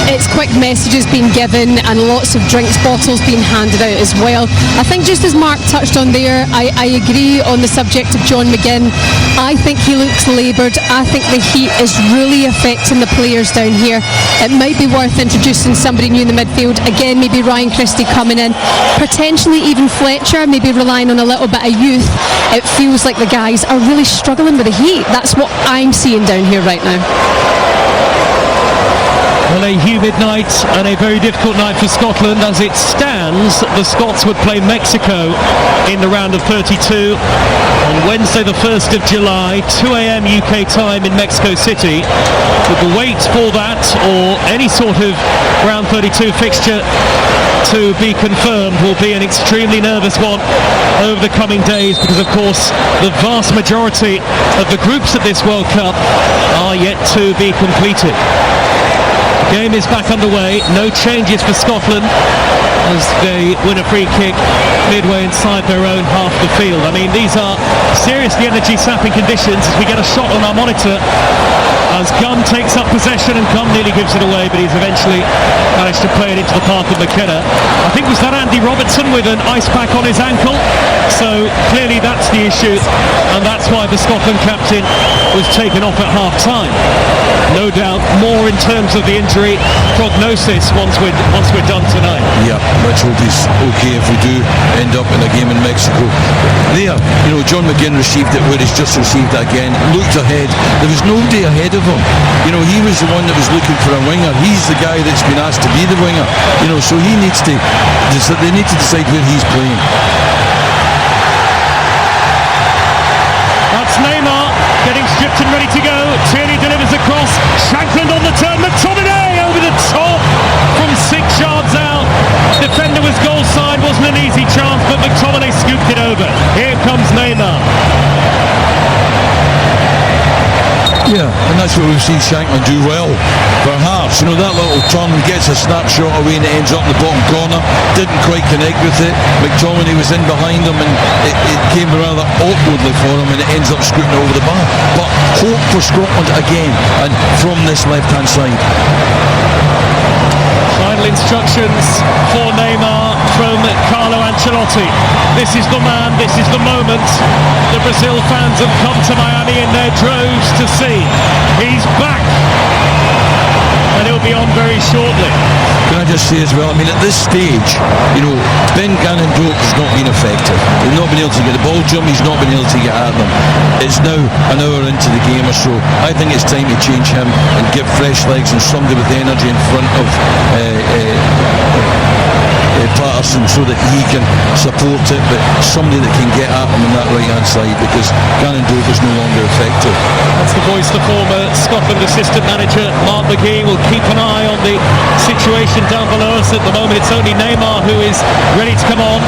It's quick messages being given and lots of drinks bottles being handed out as well. I think just as Mark touched on there, I agree on the subject of John McGinn. I think he looks laboured. I think the heat is really affecting the players down here. It might be worth introducing somebody new in the midfield. Again, maybe Ryan Christie coming in. Potentially even Fletcher, maybe relying on a little bit of youth. It feels like the guys are really struggling with the heat. That's what I'm seeing down here right now. on a humid night and a very difficult night for Scotland. As it stands, the Scots would play Mexico in the round of 32 on Wednesday the 1st of July, 2 a.m. UK time in Mexico City. With the wait for that or any sort of round 32 fixture to be confirmed will be an extremely nervous one over the coming days, because of course the vast majority of the groups at this World Cup are yet to be completed. The game is back underway, no changes for Scotland as they win a free kick midway inside their own half of the field. I mean, these are seriously energy sapping conditions as we get a shot on our monitor as Gunn takes up possession, and Gunn nearly gives it away, but he's eventually managed to play it into the path of McKenna. I think was that Andy Robertson with an ice pack on his ankle, so clearly that's the issue, and that's why the Scotland captain was taken off at half time. No doubt more in terms of the injury prognosis once we're done tonight. Yeah, let's hope he's okay if we do end up in a game in Mexico. There, John McGinn received it where he's just received it again, looked ahead, there was nobody ahead of him. He was the one that was looking for a winger. He's the guy that's been asked to be the winger, so he needs to, they need to decide where he's playing. That's Neymar getting stripped and ready to go. Tierney delivers across. Shankland on the turn. McTominay over the top from 6 yards out. Defender was goal side. Wasn't an easy chance, but McTominay scooped it over. Here comes Neymar. Yeah, and that's what we've seen Shankland do well for Hearts. That little turn, gets a snapshot away and it ends up in the bottom corner. Didn't quite connect with it. McTominay was in behind him and it came rather awkwardly for him, and it ends up scooting over the bar. But hope for Scotland again, and from this left-hand side. Final instructions for Neymar from Carlo Ancelotti. This is the man, this is the moment the Brazil fans have come to Miami in their droves to see. He's back, and he'll be on very shortly. Can I just say as well, at this stage, Ben Gannon Doak has not been effective. He's not been able to get the ball to him, he's not been able to get at them. It's now an hour into the game or so. I think it's time to change him and give fresh legs and somebody with energy in front of Patterson, so that he can support it, but somebody that can get at him on that right hand side, because Gannon Doak is no longer effective. That's the voice of the former Scotland assistant manager Mark McGee. Will keep an eye on the situation down below us. At the moment it's only Neymar who is ready to come on.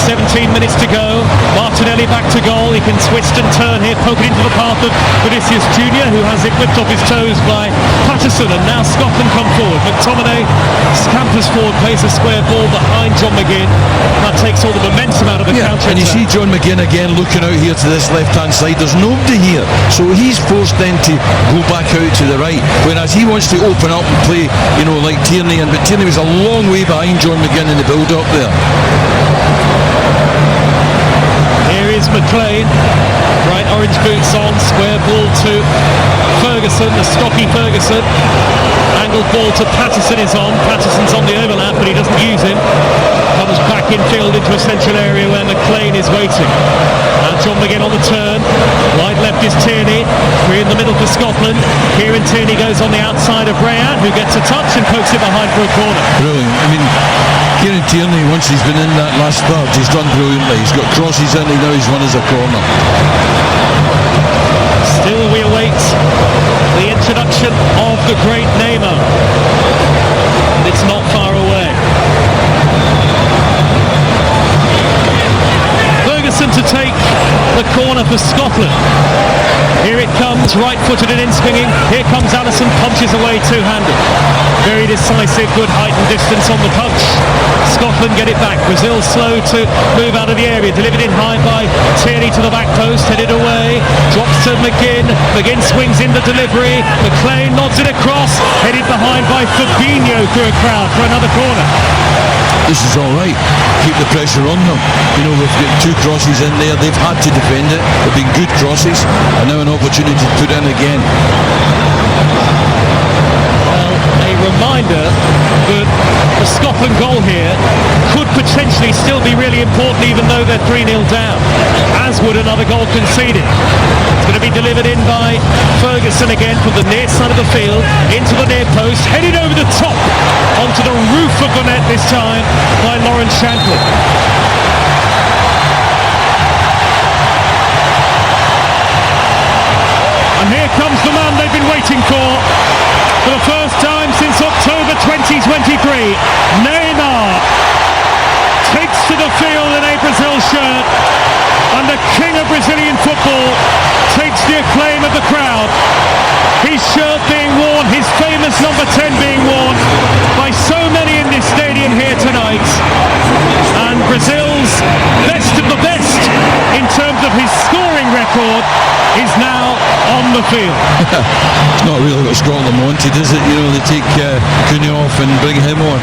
17 minutes to go. Martinelli back to goal. He can twist and turn here, poke it into the path of Vinicius Junior, who has it whipped off his toes by Patterson, and now Scotland come forward. McTominay scampers forward, plays a square ball behind John McGinn. That takes all the momentum out of the counter. And you see John McGinn again looking out here to this left-hand side. There's nobody here, so he's forced then to go back out to the right, whereas he wants to open up and play, like Tierney. But Tierney was a long way behind John McGinn in the build-up there. Here is McLean, bright orange boots on, square ball to Ferguson, the stocky Ferguson. Angled ball to Patterson is on. Patterson's on the overlap, but he doesn't use him. Comes back infield into a central area where McLean is waiting. And John McGinn on the turn. Wide left is Tierney. Three in the middle for Scotland. Kieran Tierney goes on the outside of Rayat, who gets a touch and pokes it behind for a corner. Brilliant. Kieran Tierney, once he's been in that last third, he's done brilliantly. He's got crosses in, now he's won as a corner. Still we await the introduction of the great Neymar. And it's not far away. Ferguson to take the corner for Scotland. Here it comes, right-footed and in-swinging. Here comes Allison, punches away two-handed. Very decisive, good height and distance on the punch. Scotland get it back. Brazil slow to move out of the area. Delivered in high by Tierney to the back post. Headed away. Drops to McGinn. McGinn swings in the delivery. McLean nods it across. Headed behind by Fabinho through a crowd for another corner. This is all right. Keep the pressure on them. We've got two crosses in there. They've had to defend it. They've been good crosses, and now an opportunity to put in again. A reminder that the Scotland goal here could potentially still be really important, even though they're 3-0 down, as would another goal conceded. It's going to be delivered in by Ferguson again from the near side of the field into the near post, headed over the top onto the roof of the net this time by Lawrence Shankland. And here comes the man they've been waiting for the first time since October 2023. Neymar takes to the field in a Brazil shirt, and the king of Brazilian football takes the acclaim of the crowd. His shirt being worn, his famous number 10 being worn by so many in this stadium here tonight. And Brazil's best of the best in terms of his scoring record is now on the field. It's not really what Scotland wanted, is it? You know, they take Cunha off and bring him on.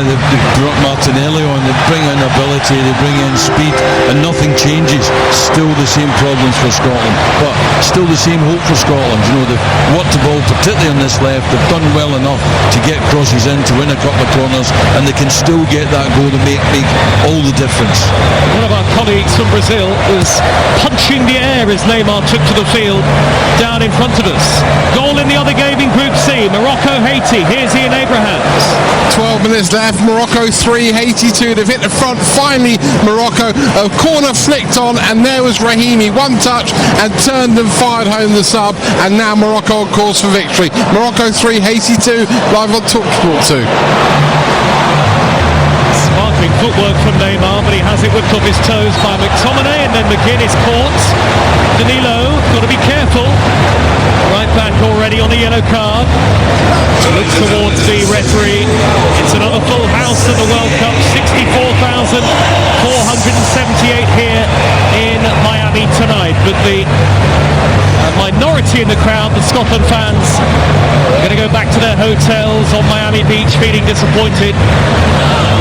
They brought Martinelli on, they bring in ability, they bring in speed, and nothing changes. Still the same problems for Scotland, but still the same hope for Scotland. You know, they've worked the ball, particularly on this left. They've done well enough to get crosses in, to win a couple of corners, and they can still get that goal to make all the difference. One of our colleagues from Brazil was punching the air as Neymar took to the field down in front of us. Goal in the other game in Group C, Morocco-Haiti. Here's Ian Abrahams. 12 minutes left, Morocco 3, Haiti 2. They've hit the front, finally Morocco. A corner flicked on, and there was Rahimi. One touch and turned and fired home the sub, and now Morocco on course for victory. Morocco 3, Haiti 2, live on TalkSport 2. Sparkling footwork from Neymar, but he has it whipped off his toes by McTominay, and then McGinn is caught. Danilo, got to be careful. Right back already on the yellow card. Looks towards the referee. It's another full house at the World Cup. 64,478 here in Miami tonight. But the minority in the crowd, the Scotland fans, are going to go back to their hotels on Miami Beach feeling disappointed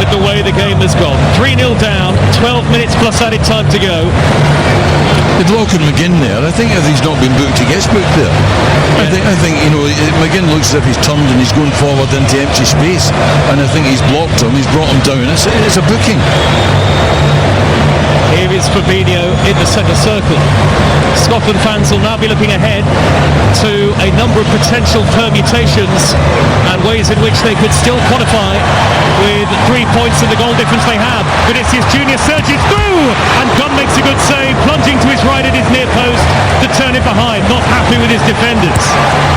with the way the game has gone. 3-0 down, 12 minutes plus added time to go. They'd lock McGinn there. I think if he's not been booked, he gets booked there. I think you know, McGinn looks as if he's turned and he's going forward into empty space, and I think he's blocked him, he's brought him down. It's a booking. Here is Fabinho in the centre circle. Scotland fans will now be looking ahead to a number of potential permutations and ways in which they could still qualify with 3 points in the goal difference they have. Vinicius Junior surges through, and Gunn makes a good save, plunging to his right at his near post to turn it behind. Not happy with his defenders.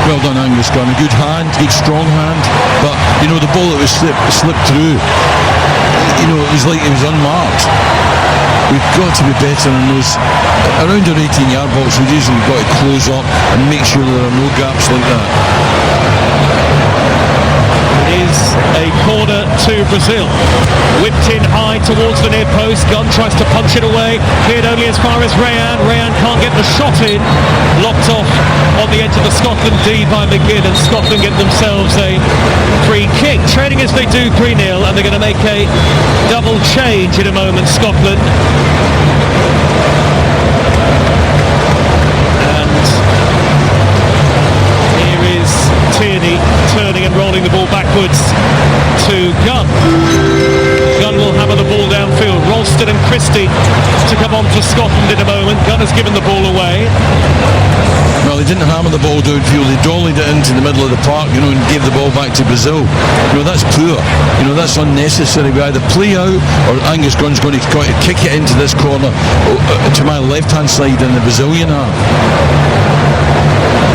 Well done, Angus Gunn. A good hand, good strong hand, but you know, the ball that was slipped through, you know, it was like it was unmarked. We've got to be better in those around our 18-yard box. We've usually got to close up and make sure there are no gaps like that. Is a corner to Brazil. Whipped in high towards the near post. Gunn tries to punch it away. Cleared only as far as Rayan. Rayan can't get the shot in. Locked off on the edge of the Scotland D by McGinn, and Scotland get themselves a free kick. Trailing as they do 3-0, and they're going to make a double change in a moment, Scotland. Tierney turning and rolling the ball backwards to Gunn. Gunn will hammer the ball downfield. Ralston and Christie to come on for Scotland in a moment. Gunn has given the ball away. Well, he didn't hammer the ball downfield. He dollied it into the middle of the park, you know, and gave the ball back to Brazil. You know, that's poor. You know, that's unnecessary. We either play out, or Angus Gunn's going to kick it into this corner to my left-hand side in the Brazilian half.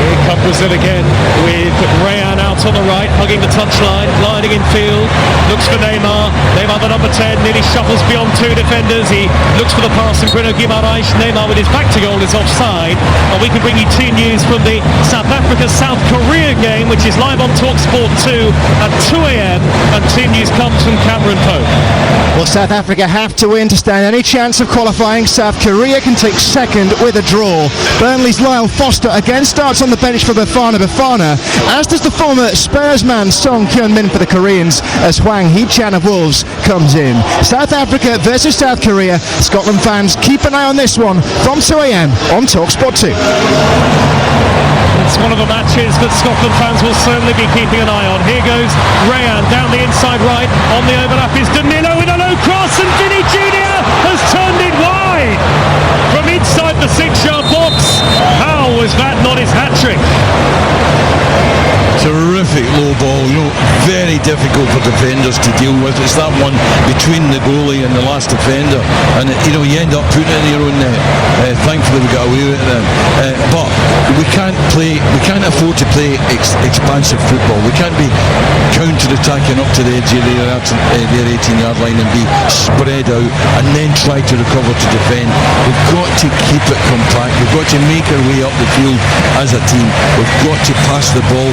Here come Brazil again with Rayan out on the right, hugging the touchline, gliding in field, looks for Neymar. Neymar, the number 10, nearly shuffles beyond two defenders. He looks for the pass from Bruno Guimaraes. Neymar with his back to goal is offside. And we can bring you team news from the South Africa-South Korea game, which is live on TalkSport 2 at 2 a.m. And team news comes from Cameron Pope. Well, South Africa have to win to stand any chance of qualifying. South Korea can take second with a draw. Burnley's Lyle Foster again starts on the bench for Bafana, as does the former Spurs man Song Kyun-min for the Koreans, as Hwang Hee-chan of Wolves comes in. South Africa versus South Korea. Scotland fans, keep an eye on this one from 2 a.m. on TalkSport 2. It's one of the matches that Scotland fans will certainly be keeping an eye on. Here goes Rayan down the inside right. On the overlap is Danilo with a low cross, and Vinny Junior has turned it wide from inside the 6-yard box. How was Was that not his hat-trick? Terrific low ball, very difficult for defenders to deal with. It's that one between the goalie and the last defender, and you end up putting it in your own net. Thankfully we got away with it then. But we can't afford to play expansive football. We can't be counter-attacking up to the edge of their 18-yard line and be spread out and then try to recover to defend. We've got to keep it compact. We've got to make our way up the field as a team. We've got to pass the ball,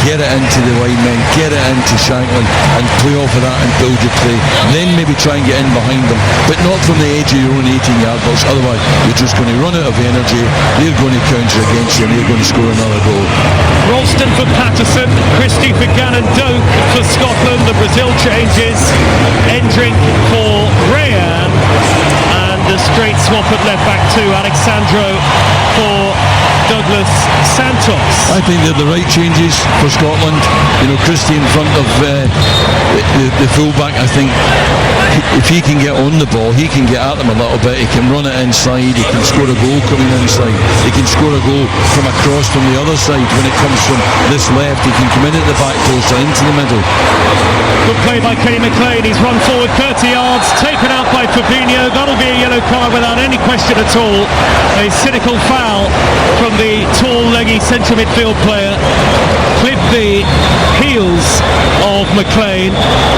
get it into the wide men, get it into Shankland and play off of that and build your play. Then maybe try and get in behind them, but not from the edge of your own 18-yard box. Otherwise you're just going to run out of energy, they're going to counter against you and they're going to score another goal. Ralston for Patterson, Christie for Gannon Doak for Scotland. The Brazil changes, Endrink for Rayan, and the straight swap at left back to Alexandro for Douglas Santos. I think they're the right changes for Scotland. Christie in front of the fullback. I think if he can get on the ball, he can get at them a little bit. He can run it inside. He can score a goal coming inside. He can score a goal from across from the other side when it comes from this left. He can come in at the back post or into the middle. Good play by Kenny McLean. He's run forward 30 yards, taken out by Fabinho. That'll be a yellow card without any question at all. A cynical foul from the tall, leggy central midfield player. Clipped the heels of McLean,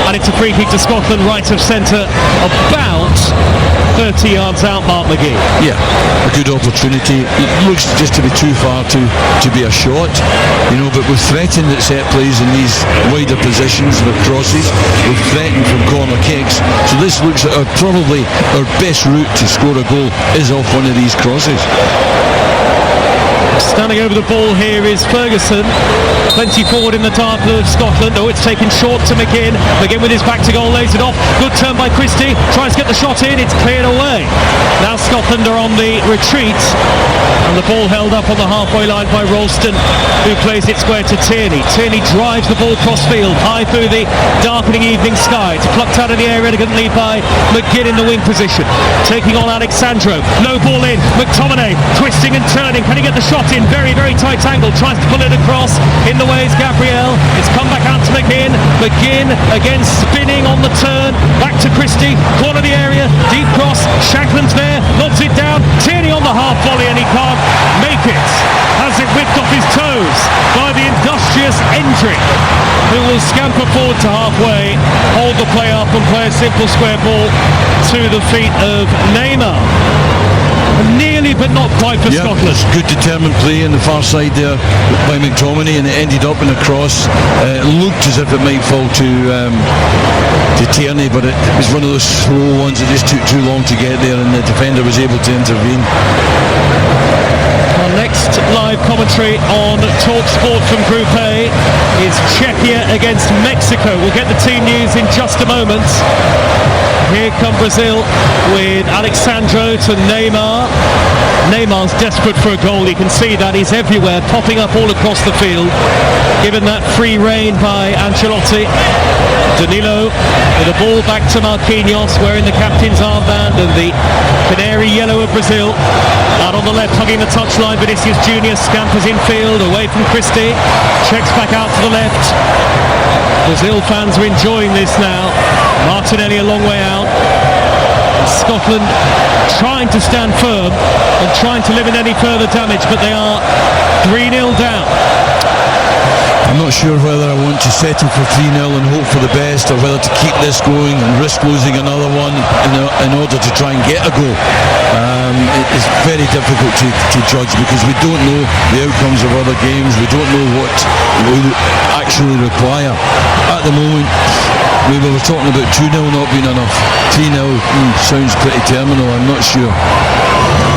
and it's a free kick to Scotland, right of centre, about 30 yards out. Mark McGee. Yeah, a good opportunity. It looks just to be too far to be a shot, but we've threatened at set plays in these wider positions with crosses. We've threatened from corner kicks, so this looks like probably our best route to score a goal is off one of these crosses. Standing over the ball here is Ferguson. Plenty forward in the dark of Scotland. Oh, it's taken short to McGinn. McGinn with his back to goal, lays it off. Good turn by Christie. Tries to get the shot in. It's cleared away. Now Scotland are on the retreat. And the ball held up on the halfway line by Ralston, who plays it square to Tierney. Tierney drives the ball cross field, high through the darkening evening sky. It's plucked out of the air elegantly by McGinn in the wing position. Taking on Alexandro. Low ball in. McTominay twisting and turning. Can he get the shot in? Very, very tight angle. Tries to pull it across. In the way is Gabriel. It's come back out to McGinn. McGinn again spinning on the turn. Back to Christie. Corner of the area. Deep cross. Shankland's there. Lobs it down. Tierney on the half volley and he can't make it. Has it whipped off his toes by the industrious Endrink, who will scamper forward to halfway, hold the play up and play a simple square ball to the feet of Neymar. Nearly but not quite for Scotland. Good determined play on the far side there by McTominay, and it ended up in a cross. It looked as if it might fall to Tierney, but it was one of those slow ones that just took too long to get there, and the defender was able to intervene. Our next live commentary on TalkSport from Group A is Czechia against Mexico. We'll get the team news in just a moment. Here come Brazil with Alexandro to Neymar. Neymar's desperate for a goal. You can see that he's everywhere, popping up all across the field. Given that free rein by Ancelotti. Danilo with the ball back to Marquinhos, wearing the captain's armband and the canary yellow of Brazil. Out on the left, hugging the touchline, Vinicius Junior scampers infield, away from Christie. Checks back out to the left. Brazil fans are enjoying this now. Martinelli a long way out. Scotland trying to stand firm and trying to limit any further damage, but they are 3-0 down. I'm not sure whether I want to settle for 3-0 and hope for the best, or whether to keep this going and risk losing another one in order to try and get a goal. It's very difficult to judge because we don't know the outcomes of other games. We don't know what we actually require. At the moment, we were talking about 2-0 not being enough. 3-0 sounds pretty terminal, I'm not sure.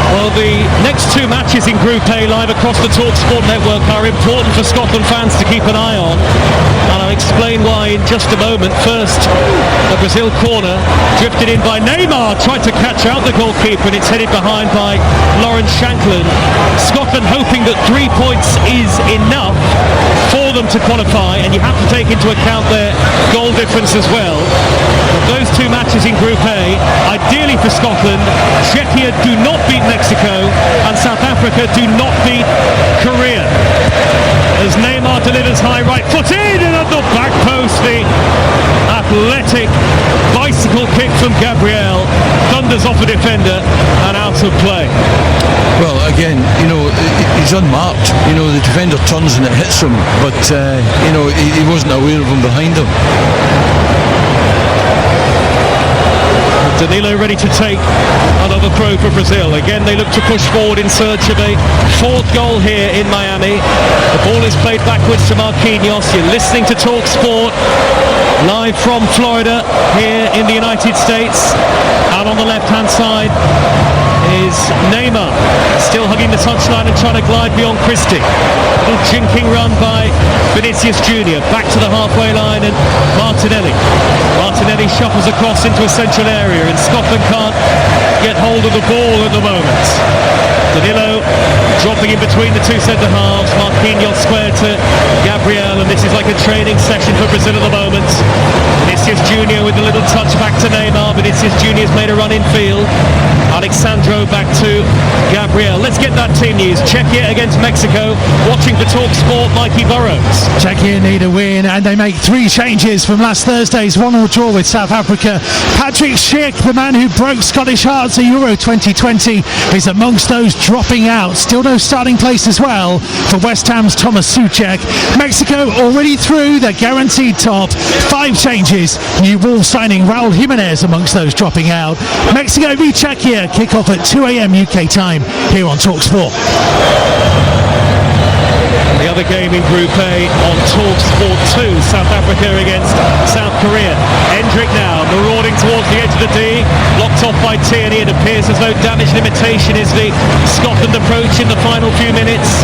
Well, the next two matches in Group A live across the TalkSport network are important for Scotland fans to keep an eye on, and I'll explain why in just a moment. First, the Brazil corner drifted in by Neymar, tried to catch out the goalkeeper, and it's headed behind by Lawrence Shankland. Scotland hoping that 3 points is enough for them to qualify, and you have to take into account their goal difference as well. But those two matches in Group A, ideally for Scotland, Czechia do not beat Mexico and South Africa do not beat as Neymar delivers high right foot in and at the back post. The athletic bicycle kick from Gabriel thunders off a defender and out of play. Well, again, he's unmarked. The defender turns and it hits him, but he wasn't aware of him behind him. Danilo ready to take another throw for Brazil. Again, they look to push forward in search of a fourth goal here in Miami. The ball is played backwards to Marquinhos. You're listening to Talk Sport live from Florida here in the United States. And on the left-hand side is Neymar, still hugging the touchline and trying to glide beyond Christie. A jinking run by Vinicius Junior, back to the halfway line, and Martinelli shuffles across into a central area, and Scotland can't get hold of the ball at the moment. Danilo dropping in between the two centre halves. Marquinhos square to Gabriel, and this is like a training session for Brazil at the moment. Vinicius Junior with a little touch back to Neymar. Vinicius Junior's made a run in field. Alexandro back to Gabriel. Let's get that team news. Czechia against Mexico. Watching for Talk Sport, Mikey Burrows. Czechia need a win, and they make 3 changes from last Thursday's 1-1 draw with South Africa. Patrick Schick, the man who broke Scottish hearts at Euro 2020, is amongst those dropping out. Still no starting place as well for West Ham's Thomas Souček. Mexico already through their guaranteed top. 5 changes. New Wolves signing Raul Jimenez amongst those dropping out. Mexico v Czechia. Kick off at 2 a.m. UK time here on TalkSport. The other game in Group A on TalkSport 2, South Africa against South Korea. Endrick now marauding towards the edge of the D, blocked off by Tierney. It appears as though damage limitation is the Scotland approach in the final few minutes.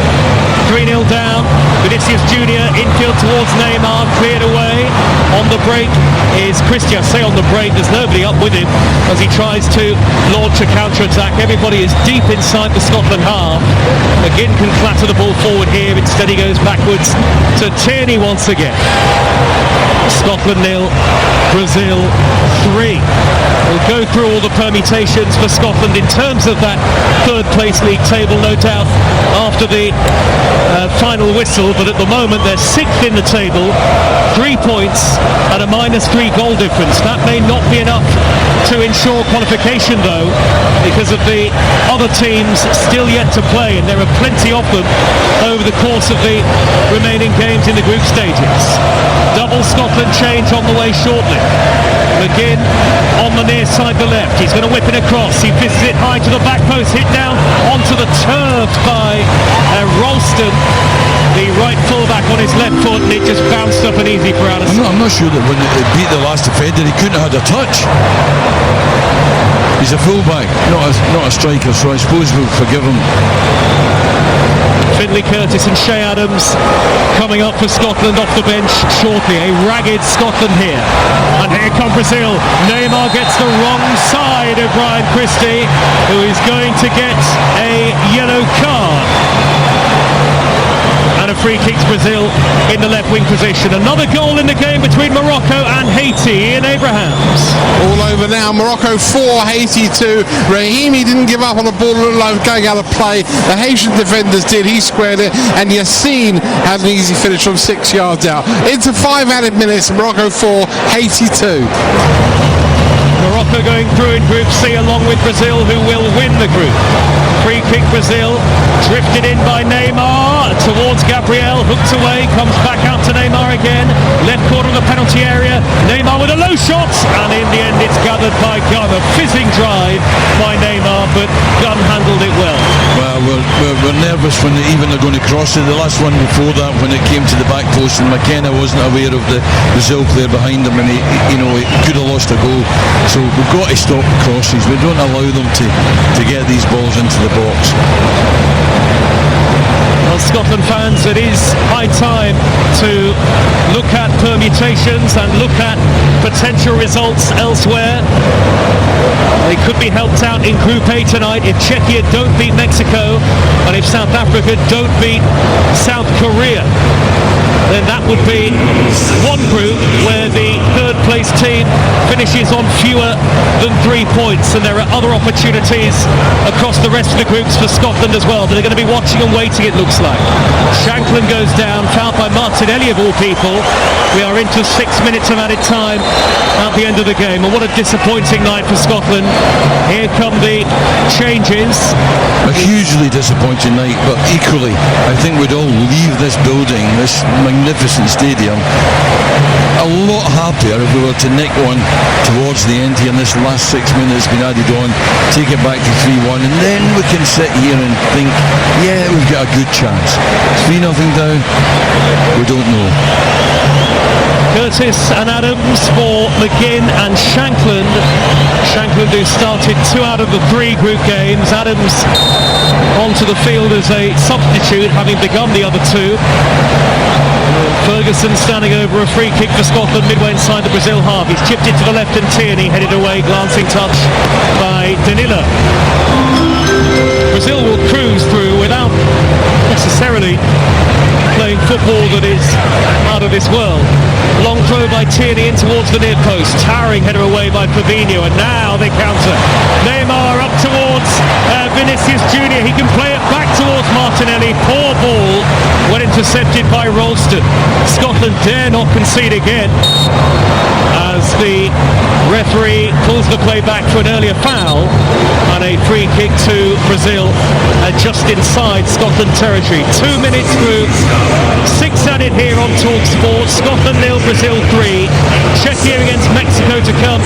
3-0 down. Vinicius Junior infield towards Neymar, cleared away. On the break is Christie. I say on the break, there's nobody up with him as he tries to launch a counter-attack. Everybody is deep inside the Scotland half. McGinn can clatter the ball forward here. Instead he goes backwards to Tierney once again. Scotland 0, Brazil 3. We'll go through all the permutations for Scotland in terms of that third place league table, no doubt, after the final whistle, but at the moment they're 6th in the table, 3 points and a -3 goal difference. That may not be enough to ensure qualification though, because of the other teams still yet to play, and there are plenty of them over the course of the remaining games in the group stages. Double Scotland change on the way shortly. McGinn on the near side, the left. He's going to whip it across. He fizzes it high to the back post, hit down onto the turf by Ralston, the right fullback, on his left foot, and it just bounced up and easy for Allison. I'm not sure that when it beat the last defender, he couldn't have had a touch. He's a fullback, not a striker, so I suppose we'll forgive him. Finlay Curtis and Shea Adams coming up for Scotland off the bench shortly. A ragged Scotland here. And here come Brazil. Neymar gets the wrong side of Brian Christie, who is going to get a yellow card. And a free kick to Brazil in the left wing position. Another goal in the game between Morocco and Haiti. Ian Abrahams. All over now. Morocco 4, Haiti 2. Rahimi didn't give up on the ball going out of play. The Haitian defenders did. He squared it. And Yassine had an easy finish from 6 yards out. Into 5 added minutes. Morocco 4, Haiti 2. Morocco going through in Group C along with Brazil, who will win the group. Free kick Brazil, drifted in by Neymar towards Gabriel, hooked away, comes back out to Neymar again, left corner of the penalty area. Neymar with a low shot, and in the end it's gathered by Gunn. A fizzing drive by Neymar, but Gunn handled it well. Well, we're nervous when they're going to cross it. The last one before that, when it came to the back post, and McKenna wasn't aware of the Brazil player behind him, and he could have lost a goal. So we've got to stop the crosses. We don't allow them to get these balls into the box. Well, Scotland fans, it is high time to look at permutations and look at potential results elsewhere. They could be helped out in Group A tonight if Czechia don't beat Mexico, and if South Africa don't beat South Korea. Then that would be one group where the third place team finishes on fewer than 3 points, and there are other opportunities across the rest of the groups for Scotland as well, but they're going to be watching and waiting, it looks like. Shanklin goes down, fouled by Martinelli of all people. We are into 6 minutes of added time at the end of the game, and what a disappointing night for Scotland. Here come the changes. A hugely disappointing night, but equally I think we'd all leave this building, this magnificent stadium, a lot happier if we were to nick one towards the end here in this last 6 minutes been added on, take it back to 3-1, and then we can sit here and think, yeah, we've got a good chance. 3-0 down, we don't know. Curtis and Adams for McGinn and Shanklin. Shanklin, who started 2 out of the 3 group games. Adams onto the field as a substitute, having begun the other 2. Ferguson standing over a free kick for Scotland midway inside the Brazil half. He's chipped it to the left and Tierney headed away, glancing touch by Danilo. Brazil will cruise through without necessarily playing football that is out of this world. Long throw by Tierney in towards the near post. Towering header away by Fabinho, and now they counter. Neymar up towards Vinicius Junior. He can play it back towards Martinelli. Poor ball when intercepted by Ralston. Scotland dare not concede again as the referee pulls the play back for an earlier foul, and a free kick to Brazil just inside Scotland territory. 2 minutes through, 6 added here on TalkSport. Scotland 0, Brazil 3. Czechia against Mexico to come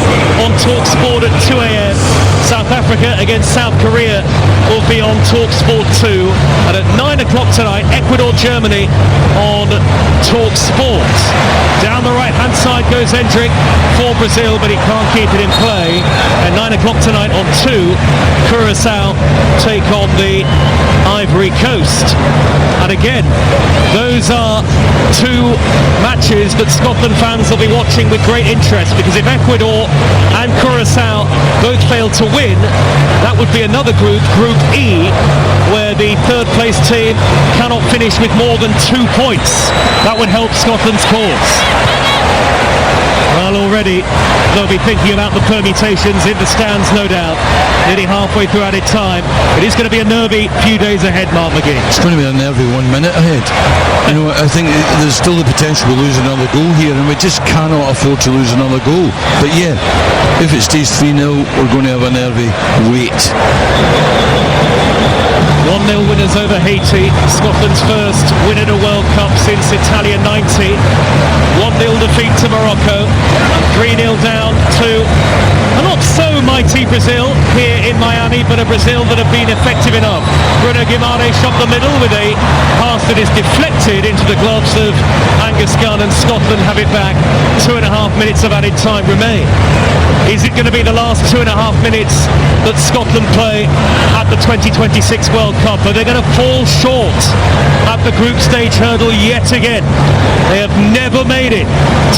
on TalkSport at 2 a.m. South Africa against South Korea will be on TalkSport 2, and at 9 o'clock tonight, Ecuador, Germany on TalkSport. Down the right hand side goes Hendrick for Brazil, but he can't keep it in play. At 9 o'clock tonight on 2, Curaçao take on the Ivory Coast. And again, those are 2 matches that Scotland fans will be watching with great interest, because if Ecuador and Curaçao both fail to win, that would be another group, Group E, where the 3rd place team cannot finish with more than 2 points. That would help Scotland's cause. Well, already they'll be thinking about the permutations in the stands, no doubt. Nearly halfway through added time. It is going to be a nervy few days ahead, Mark McGee. It's going to be a nervy 1 minute ahead. You know, I think there's still the potential to lose another goal here, and we just cannot afford to lose another goal. But yeah, if it stays 3-0, we're going to have a nervy wait. 1-0 winners over Haiti, Scotland's first win at a World Cup since Italia 90. 1-0 defeat to Morocco, and 3-0 down to a not so mighty Brazil here in Miami, but a Brazil that have been effective enough. Bruno Guimaraes up the middle with a pass that is deflected into the gloves of Angus Gunn, and Scotland have it back. 2.5 minutes of added time remain. Is it going to be the last 2.5 minutes that Scotland play at the 2026 World Cup? Are they going to fall short at the group stage hurdle yet again? They have never made it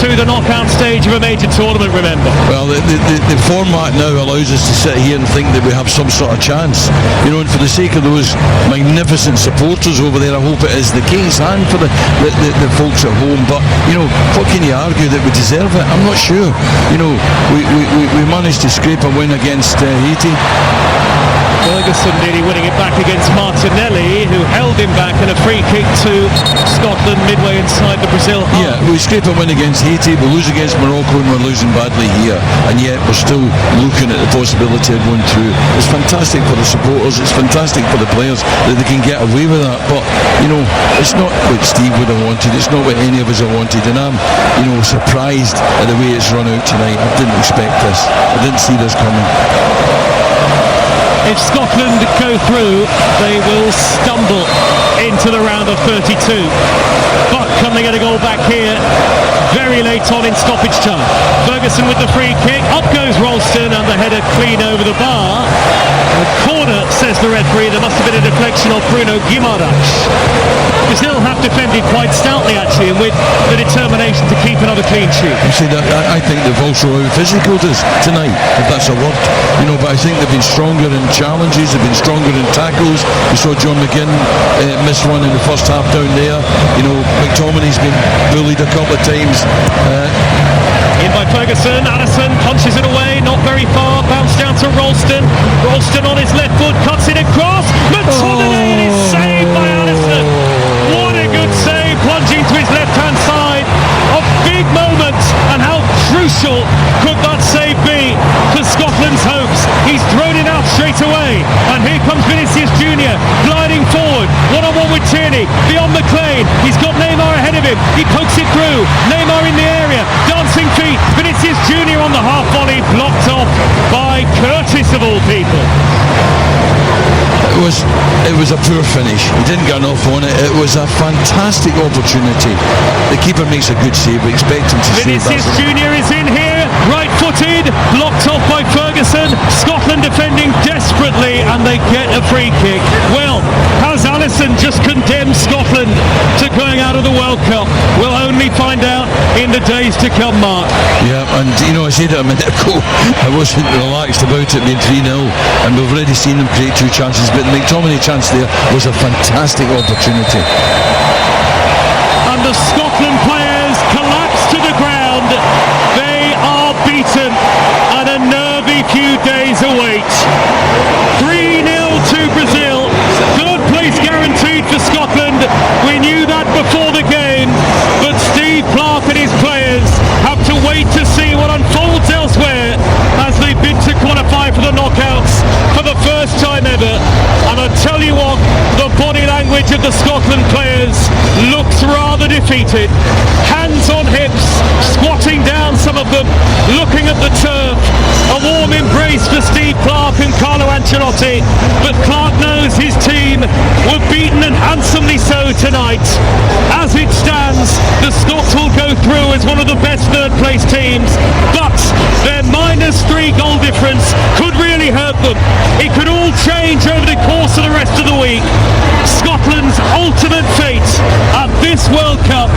to the knockout stage of a major tournament, remember. Well, the format now allows us to sit here and think that we have some sort of chance. You know, and for the sake of those magnificent supporters over there, I hope it is the case, and for the folks at home. But, you know, what can you argue that we deserve it? I'm not sure. You know, we managed to scrape a win against Haiti. Ferguson nearly winning it back against Martinelli, who held him back, in a free kick to Scotland midway inside the Brazil half. Yeah, we scrape a win against Haiti, we lose against Morocco, and we're losing badly here, and yet we're still looking at the possibility of going through. It's fantastic for the supporters, it's fantastic for the players that they can get away with that, but, you know, it's not what Steve would have wanted, it's not what any of us have wanted, and I'm, you know, surprised at the way it's run out tonight. I didn't expect this, I didn't see this coming. If Scotland go through, they will stumble into the round of 32. But can they get a goal back here very late on in stoppage time? Ferguson with the free kick. Up goes Ralston, and the header clean over the bar. A corner, says the referee. There must have been a deflection of Bruno Guimaraes. Brazil have defended quite stoutly actually, and with the determination to keep another clean sheet. You see that, I think they've also out-physicaled us tonight, if that's a word. But I think they've been stronger in challenges, they've been stronger in tackles. We saw John McGinn miss one in the first half down there. McTominay's been bullied a couple of times. In by Ferguson, Addison punches it away, not very far, bounce down to Ralston. Ralston on his left foot, cuts it across. McTominay is saved by Addison. What a good save, plunging to his left-hand side. A big moment, and how crucial could that save be for Scotland's hopes? He's thrown it out straight away, and here comes Vinicius Junior gliding forward, one-on-one with Tierney, beyond McLean. He's got Neymar ahead of him, he pokes it through, Neymar in the area, dancing feet, Vinicius Junior on the half volley, blocked off by Curtis of all people. It was a poor finish. He didn't get enough on it. It was a fantastic opportunity. The keeper makes a good save. We expect him to save. Vinicius Junior is in here, right-footed, blocked off by Ferguson. Scotland defending desperately, and they get a free kick. Well, has Alisson just condemned Scotland to going out of the World Cup? We'll only find out in the days to come, Mark. Yeah, and I said it a minute ago, I wasn't relaxed about it being 3-0, and we've already seen them create two chances, but the McTominay chance there was a fantastic opportunity. And the Scotland players collapse to the ground. They are beaten, and a nervy few days await. 3-0 to Brazil. Third place guaranteed for Scotland. We knew that before the game, but Steve Clarke and his players have to wait to see what unfolds elsewhere as they bid to qualify for the knockouts for the first time ever. And I tell you what, the body language of the Scotland players looks rather defeated. Hands on hips, squatting down, some of them looking at the turf. A warm embrace for Steve Clarke and Carlo Ancelotti, but Clarke knows his team were beaten, and handsomely so, tonight. As it stands, the Scots will go through as one of the best third place teams, but their -3 goal difference could really hurt them. It could all change over the course of the rest of the week. Scotland's ultimate fate at this World Cup,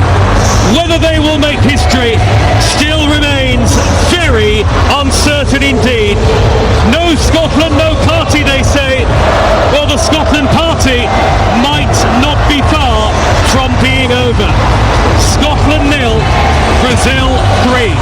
whether they will make history, still remains very uncertain indeed. No Scotland, no party, they say. Well, the Scotland party might not be far from being over. Scotland 0, Brazil 3.